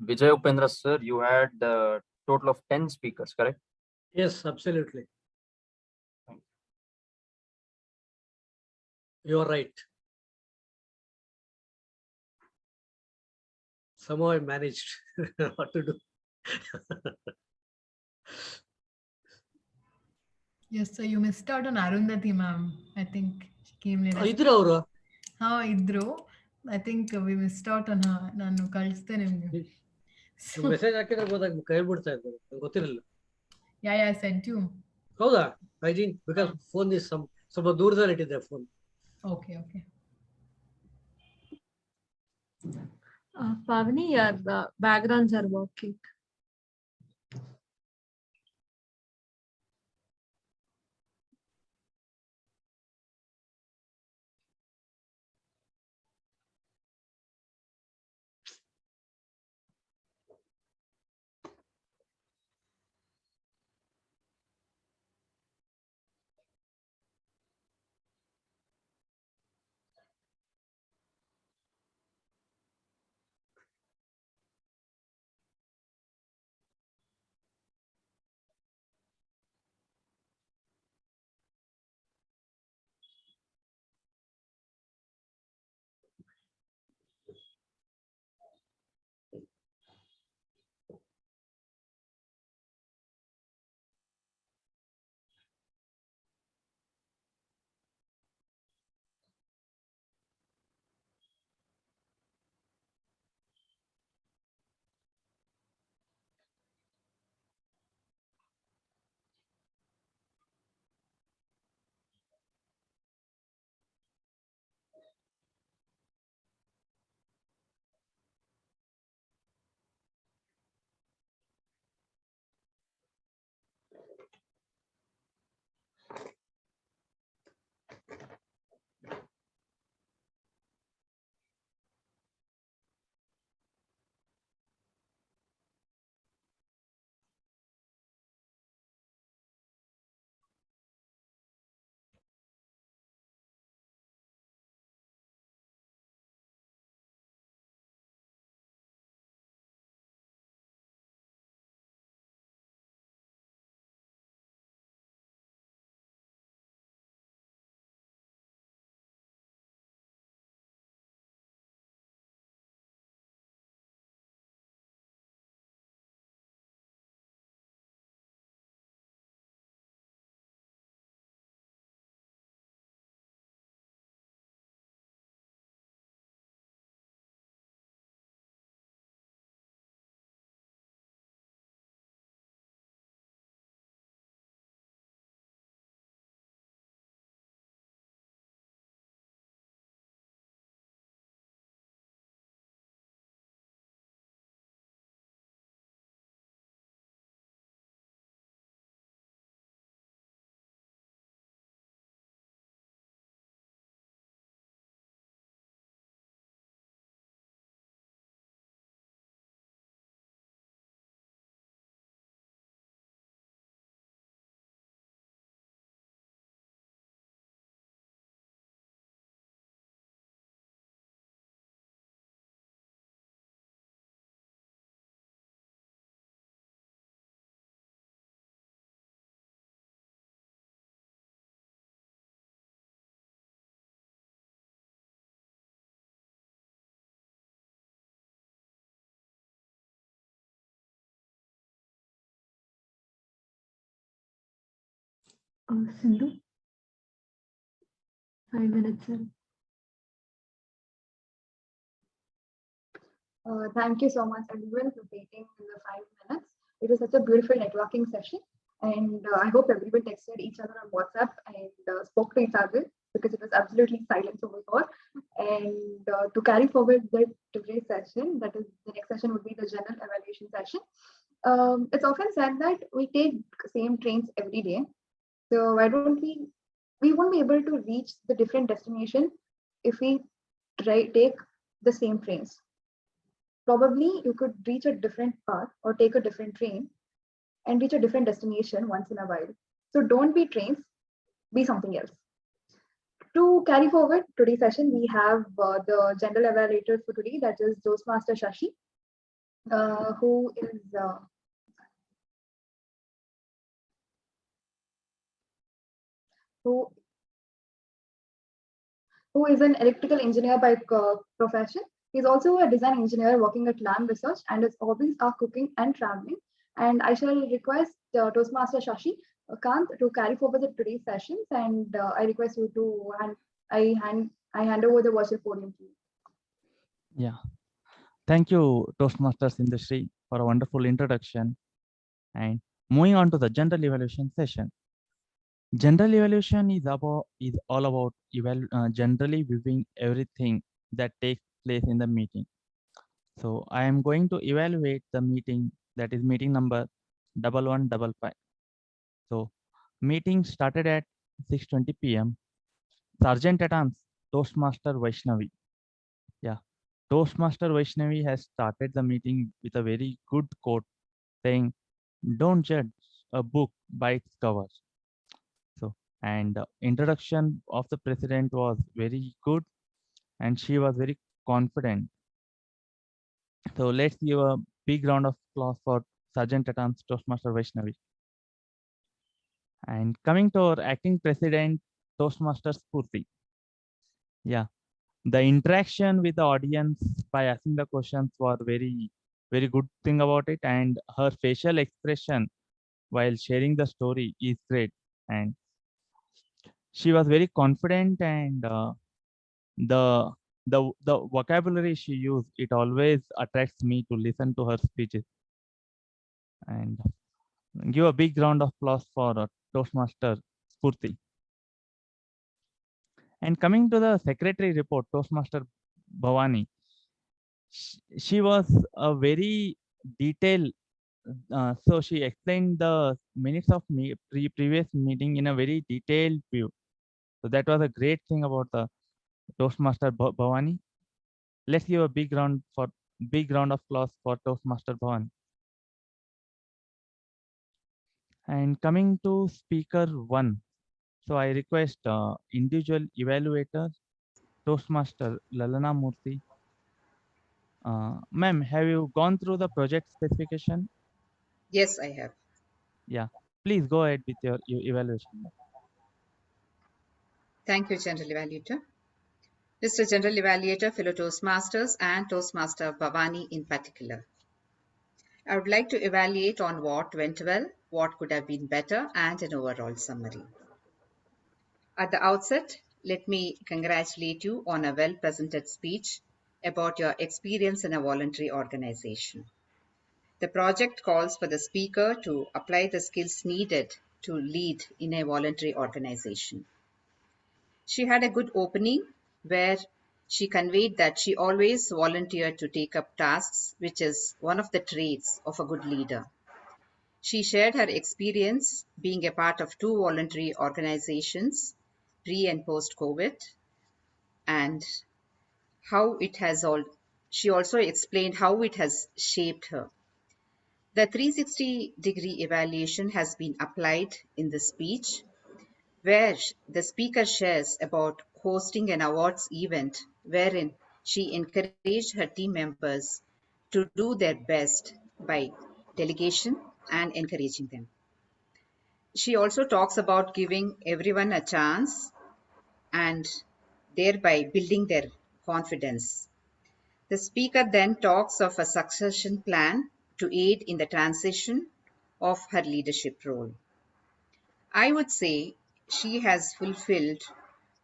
Vijay Upendra sir, you had a total of 10 speakers, correct? Yes, absolutely. You are right. Somehow I managed what to do. Yes, so you missed out on Arundhati ma'am. I think she came later. Idro. I think we missed out on her. Nanu kaliste nimge. Message ಹಾಕಿದ್ರೆ ಗೊತ್ತಾಗ ಕೈ ಬಿಡ್ತಾ ಇದ್ದಾರೆ ಗೊತ್ತಿರಲಿಲ್ಲ. Yeah, I sent you. ಹೌದಾ? I didn't, because phone is ಸ್ವಲ್ಪ ದೂರದಲ್ಲಿ ಇಟ್ಟಿದ್ದೆ phone. Okay. Pavni, your backgrounds are working. Sindhu, 5 minutes, sir. Thank you so much, everyone, for taking the 5 minutes. It was such a beautiful networking session, and I hope everyone texted each other on WhatsApp and spoke to each other because it was absolutely silence over here. And to carry forward the today's session, that is the next session would be the general evaluation session. It's often said that we take same trains every day, so why don't we won't be able to reach the different destination if we take the same trains. Probably you could reach a different path or take a different train and reach a different destination once in a while. So don't be trains, be something else. To carry forward today's session, we have the general evaluator for today, that is Toastmaster Shashi, who is who is an electrical engineer by profession. He's also a design engineer working at Lam Research, and his hobbies are cooking and traveling. And I shall request Toastmaster Shashi Kant to carry forward the today's sessions, and I request you to I hand over the virtual podium to you. Yeah. Thank you, Toastmasters industry, for a wonderful introduction. And moving on to the general evaluation session. General evaluation is all about generally viewing everything that takes place in the meeting. So I am going to evaluate the meeting, that is meeting number 1155. So meeting started at 6:20 p.m. Sergeant at Arms Toastmaster Vaishnavi. Yeah, Toastmaster Vaishnavi has started the meeting with a very good quote saying, "Don't judge a book by its cover." So, and the introduction of the president was very good, and she was very confident. So let's give a big round of applause for Sergeant at Arms Toastmaster Vaishnavi. And coming to our acting president, Toastmaster Spurti. Yeah, the interaction with the audience by asking the questions was very good thing about it, and her facial expression while sharing the story is great, and she was very confident, and the the vocabulary she used, it always attracts me to listen to her speeches. And give a big round of applause for Toastmaster Spurti. And coming to the secretary report, Toastmaster Bhavani, she was a very detailed. So she explained the minutes of previous meeting in a very detailed view. So that was a great thing about the Toastmaster Bhavani. Let's give a big round of applause for Toastmaster Bhavani. And coming to speaker 1, so I request individual evaluator Toastmaster Lalana Murthy. Ma'am, have you gone through the project specification? Yes, I have. Yeah, please go ahead with your evaluation. Thank you, General Evaluator. Mr. General Evaluator, fellow Toastmasters, and Toastmaster Bhavani in particular. I would like to evaluate on what went well, what could have been better, and an overall summary. At the outset, let me congratulate you on a well-presented speech about your experience in a voluntary organization. The project calls for the speaker to apply the skills needed to lead in a voluntary organization. She had a good opening where she conveyed that she always volunteered to take up tasks, which is one of the traits of a good leader. She shared her experience being a part of 2 voluntary organizations, pre and post COVID, and how it has all. She also explained how it has shaped her. The 360-degree evaluation has been applied in the speech, where the speaker shares about hosting an awards event wherein she encouraged her team members to do their best by delegation and encouraging them. She also talks about giving everyone a chance and thereby building their confidence. The speaker then talks of a succession plan to aid in the transition of her leadership role. I would say she has fulfilled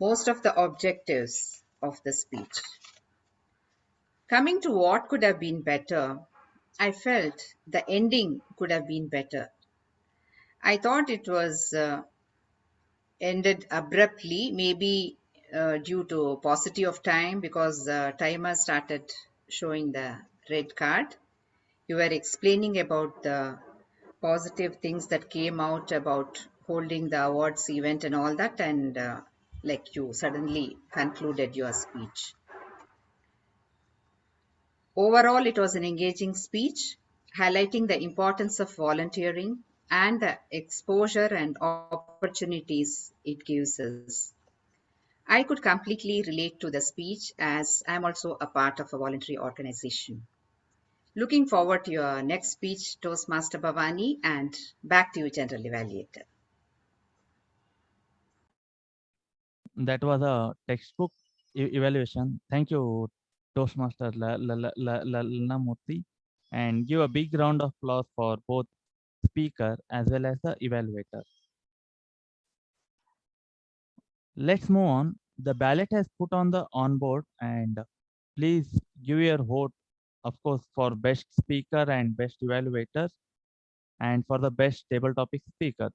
most of the objectives of the speech. Coming to what could have been better, I felt the ending could have been better. I thought it was ended abruptly, maybe due to paucity of time because the timer started showing the red card. You were explaining about the positive things that came out about holding the awards event and all that, and like you suddenly concluded your speech. Overall, it was an engaging speech, highlighting the importance of volunteering and the exposure and opportunities it gives us. I could completely relate to the speech as I'm also a part of a voluntary organization. Looking forward to your next speech, Toastmaster Bhavani, and back to you, General Evaluator. That was a textbook evaluation. Thank you, Toastmaster Lalana Murthy, and give a big round of applause for both speaker as well as the evaluator. Let's move on. The ballot has put on the onboard, and please give your vote, of course, for best speaker and best evaluator, and for the best table topic speaker.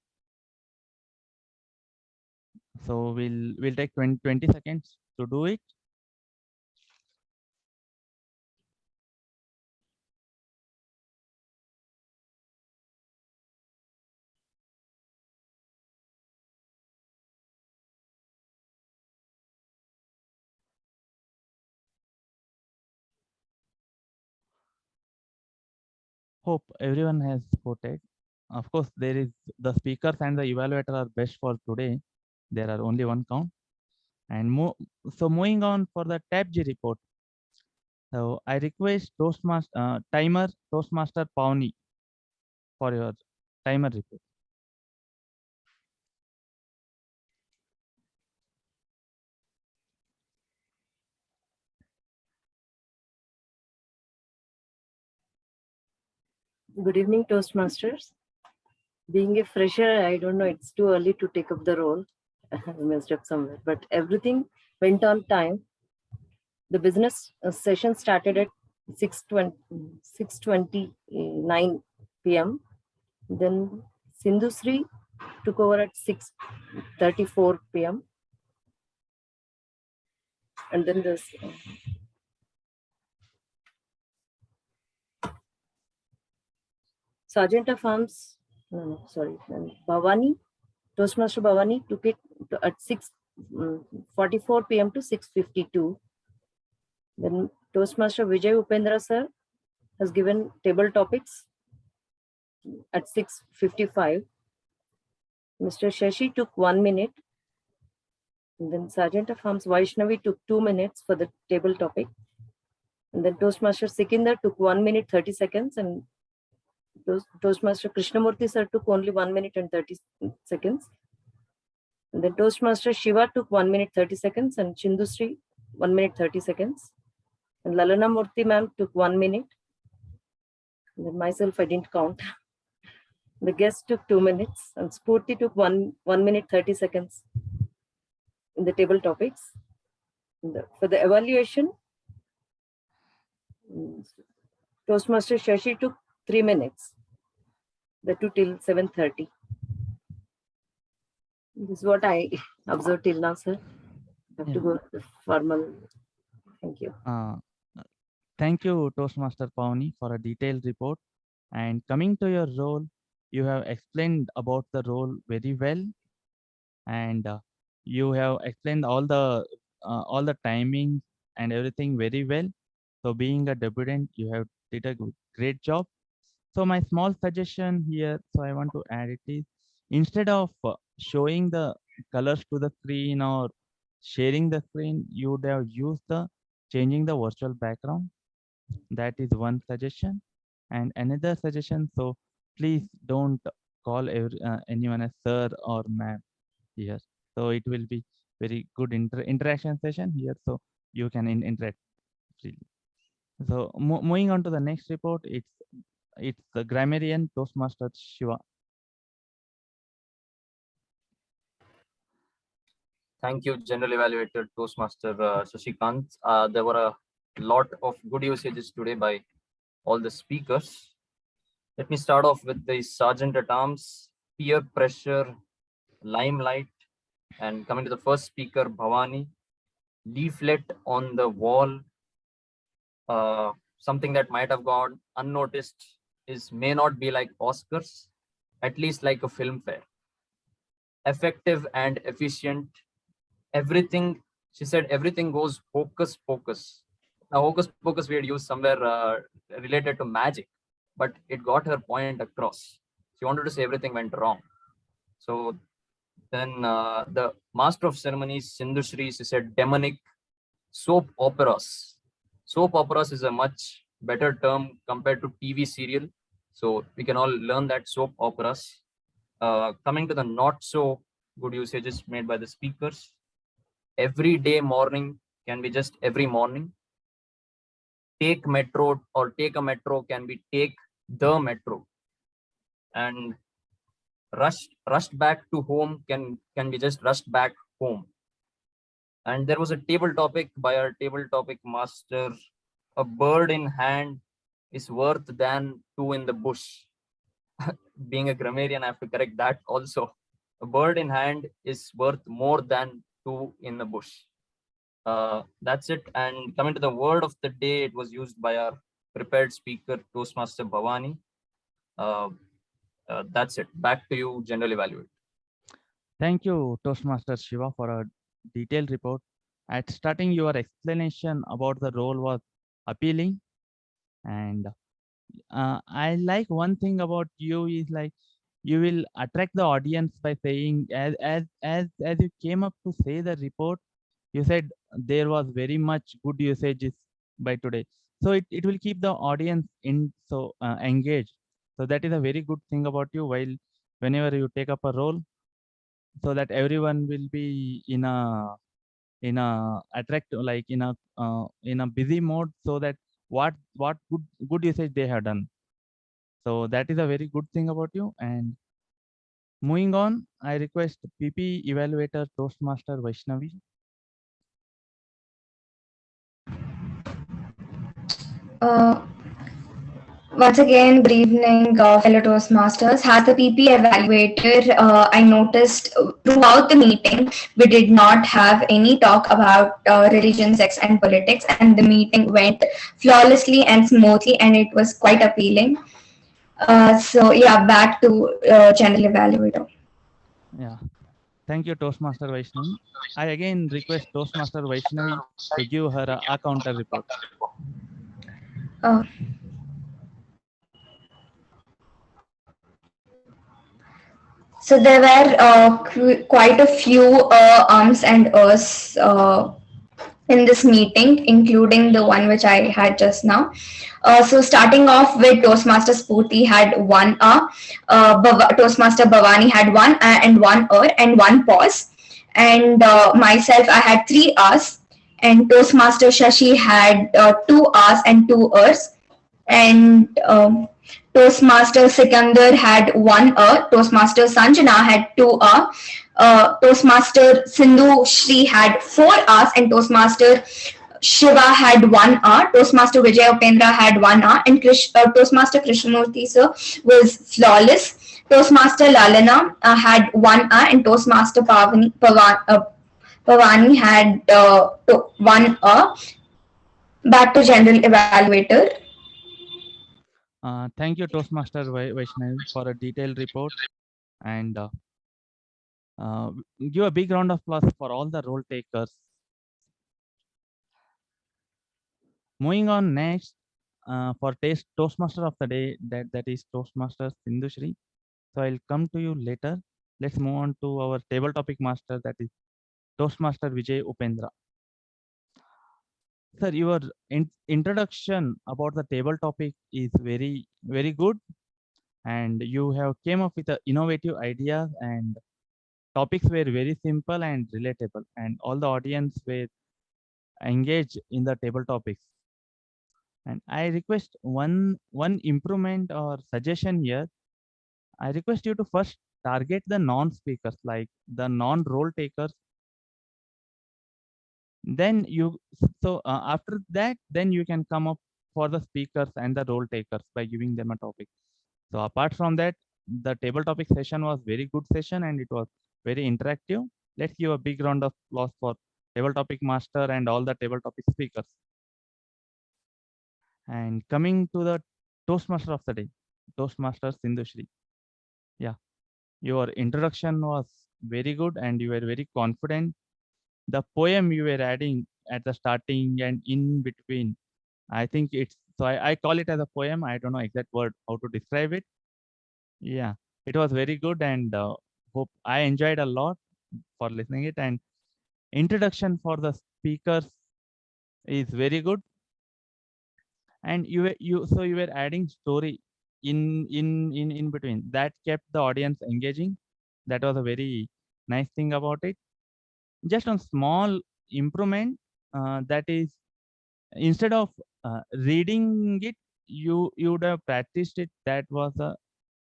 So we'll take 20 seconds to do it. Hope everyone has voted. Of course, there is the speakers and the evaluator are best for today. There are only one count. And so moving on for the tab G report. So I request Toastmaster Pawnee for your timer report. Good evening, Toastmasters. Being a fresher, I don't know, it's too early to take up the role. I messed up somewhere, but everything went on time. The business session started at 6:29 p.m. Then Sindhusri took over at 6:34 p.m. And then this Sergeant of Arms, Bhavani, Toastmaster Bhavani took it at 6:44 p.m. to 6:52. Then Toastmaster Vijay Upendra sir has given table topics at 6:55. Mr. Shashi took 1 minute. And then Sergeant of Arms Vaishnavi took 2 minutes for the table topic. And then Toastmaster Sikinder took 1 minute 30 seconds, and Toastmaster Krishnamurthy sir took only 1 minute and 30 seconds. And then Toastmaster Shiva took 1 minute 30 seconds, and Chindusri 1 minute 30 seconds. And Lalana Murthy ma'am took 1 minute. And then myself, I didn't count. The guest took 2 minutes, and Spurti took 1 minute 30 seconds in the table topics. For the evaluation, Toastmaster Shashi took 3 minutes, the two till 7:30. This is what I observed till now, sir. I have to go to the formal. Thank you. Thank you, Toastmaster Pawnee, for a detailed report. And coming to your role, you have explained about the role very well, and you have explained all the timing and everything very well. So being a debutant, you have did a great job. So my small suggestion here, so I want to add it is, instead of showing the colors to the screen or sharing the screen, you would have used the changing the virtual background. That is one suggestion. And another suggestion, so please don't call anyone as sir or ma'am here. So it will be very good interaction session here. So you can interact freely. So moving on to the next report, it's the grammarian Toastmaster Shiva. Thank you, General Evaluator, Toastmaster Shashikant. There were a lot of good usages today by all the speakers. Let me start off with the Sergeant at Arms, peer pressure, limelight, and coming to the first speaker, Bhavani, leaflet on the wall. Something that might have gone unnoticed is may not be like Oscars, at least like a film fair. Effective and efficient. Everything, she said, everything goes hocus pocus. Now, hocus pocus we had used somewhere related to magic, but it got her point across. She wanted to say everything went wrong. So then the master of ceremonies, Sindhushri, she said demonic soap operas. Soap operas is a much better term compared to TV serial. So we can all learn that soap operas. Coming to the not so good usages made by the speakers. Every day morning can be just every morning. Take metro or take a metro can be take the metro. And rushed back to home can be just rushed back home. And there was a table topic by our table topic master. A bird in hand is worth than two in the bush. Being a grammarian, I have to correct that also. A bird in hand is worth more than two in the bush. That's it. And coming to the word of the day, it was used by our prepared speaker, Toastmaster Bhavani. That's it. Back to you, General Evaluator. Thank you, Toastmaster Shiva, for a detailed report. At starting, your explanation about the role was appealing, and I like one thing about you is like you will attract the audience by saying as you came up to say the report, you said there was very much good usages by today, so it will keep the audience in so engaged. So that is a very good thing about you while whenever you take up a role, so that everyone will be in a attract like in a busy mode, so that what good usage they have done. So that is a very good thing about you. And moving on, I request PP Evaluator Toastmaster Vaishnavi. Uh, Once again, good evening, fellow Toastmasters. As the PP evaluator, I noticed throughout the meeting, we did not have any talk about religion, sex, and politics, and the meeting went flawlessly and smoothly, and it was quite appealing. So, yeah, back to General Evaluator. Yeah. Thank you, Toastmaster Vaishnavi. I again request Toastmaster Vaishnavi to give her a counter report. Uh, so there were quite a few ums and uhs in this meeting, including the one which I had just now. So starting off with Toastmaster Spooty had one Toastmaster Bhavani had one and one and one pause. And myself, I had three R's. And Toastmaster Shashi had two R's and two R's. And Toastmaster Sikandar had one Toastmaster Sanjana had two Toastmaster Sindhu Shri had four R's, and Toastmaster Shiva had one R. Toastmaster Vijay Upendra had one R, and Toastmaster Krishnamurti sir was flawless. Toastmaster Lalana had one R, and Toastmaster Pavani had one R. Back to General Evaluator. Thank you, Toastmaster Vaishnavi, for a detailed report. And give a big round of applause for all the role takers. Moving on next, for Toastmaster of the day, that is Toastmaster Sindhushri. So I'll come to you later. Let's move on to our table topic master, that is Toastmaster Vijay Upendra. Sir, your introduction about the table topic is very, very good. And you have came up with innovative ideas, and topics were very simple and relatable, and all the audience were engaged in the table topics. And I request one improvement or suggestion here. I request you to first target the non-speakers, like the non-role takers. Then after that, then you can come up for the speakers and the role takers by giving them a topic. So apart from that, the table topic session was very good session and it was very interactive. Let's give a big round of applause for table topic master and all the table topic speakers. And coming to the Toastmaster of the day, Toastmaster Sindhushri. Yeah, your introduction was very good and you were very confident. The poem you were adding at the starting and in between, I think it's, so I call it as a poem. I don't know exact word, how to describe it. Yeah, it was very good and hope I enjoyed a lot for listening it. And introduction for the speakers is very good. And you were adding story in between that kept the audience engaging. That was a very nice thing about it. Just on small improvement, that is, instead of reading it, you would have practiced it. That was a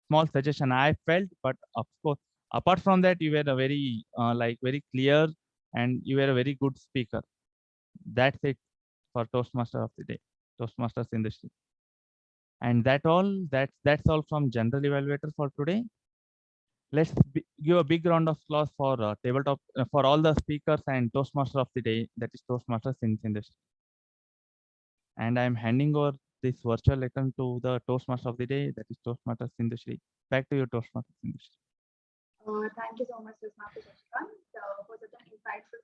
small suggestion I felt. But of course, apart from that, you were a very very clear and you were a very good speaker. That's it for Toastmaster of the day, Toastmasters industry. And that's all from General Evaluator for today. Let's give a big round of applause for tabletop for all the speakers and Toastmaster of the day, that is Toastmasters in industry. And I'm handing over this virtual lecture to the Toastmaster of the day, that is Toastmasters Sindhushri. Back to you, Toastmasters Sindhushri. Thank you so much, Toastmaster Shashikant, for such an insightful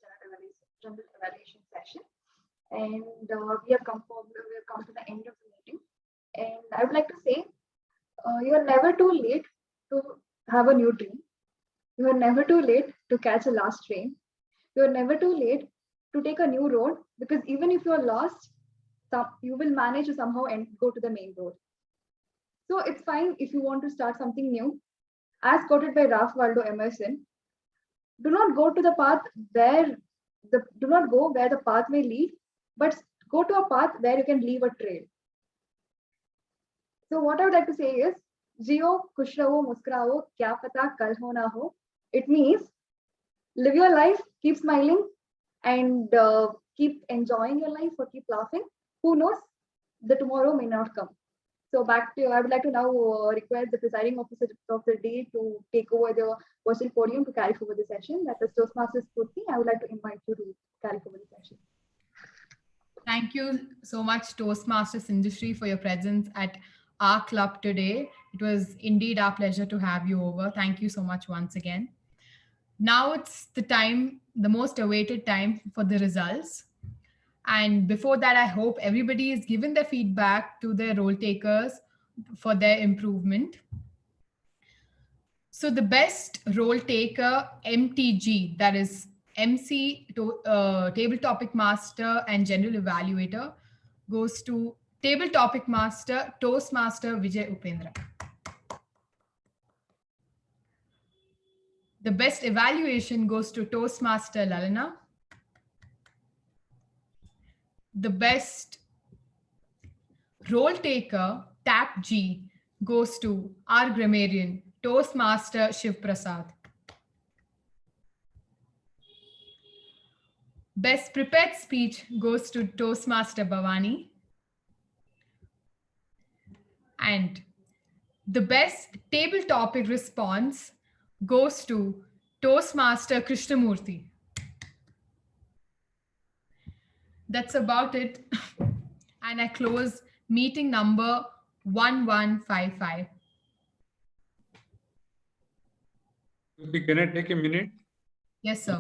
general evaluation session. And we have come to the end of the meeting. And I would like to say, you are never too late to have a new dream. You are never too late to catch a last train. You are never too late to take a new road, because even if you are lost, you will manage to somehow go to the main road. So it's fine if you want to start something new. As quoted by Ralph Waldo Emerson, do not go to the path where the path may lead, but go to a path where you can leave a trail. So what I would like to say is, Jio, kush raho, muskurao, kya pata kal ho na ho. It means live your life, keep smiling, and keep enjoying your life, or keep laughing. Who knows? The tomorrow may not come. So back to you. I would like to now request the presiding officer of the day to take over the virtual podium to carry forward the session. That is Toastmasters Purti. I would like to invite you to carry forward the session. Thank you so much, Toastmasters industry, for your presence at our club today. It was indeed our pleasure to have you over. Thank you so much once again. Now it's the time, the most awaited time for the results. And before that, I hope everybody is given their feedback to their role takers for their improvement. So the best role taker, MTG, that is MC, Table Topic Master and General Evaluator, goes to Table Topic Master, Toastmaster Vijay Upendra. The best evaluation goes to Toastmaster Lalana. The best role taker, Tap G, goes to our grammarian, Toastmaster Shiv Prasad. Best prepared speech goes to Toastmaster Bhavani. And the best table topic response goes to Toastmaster Krishnamurthy. That's about it. And I close meeting number 1155. Can I take a minute? Yes, sir.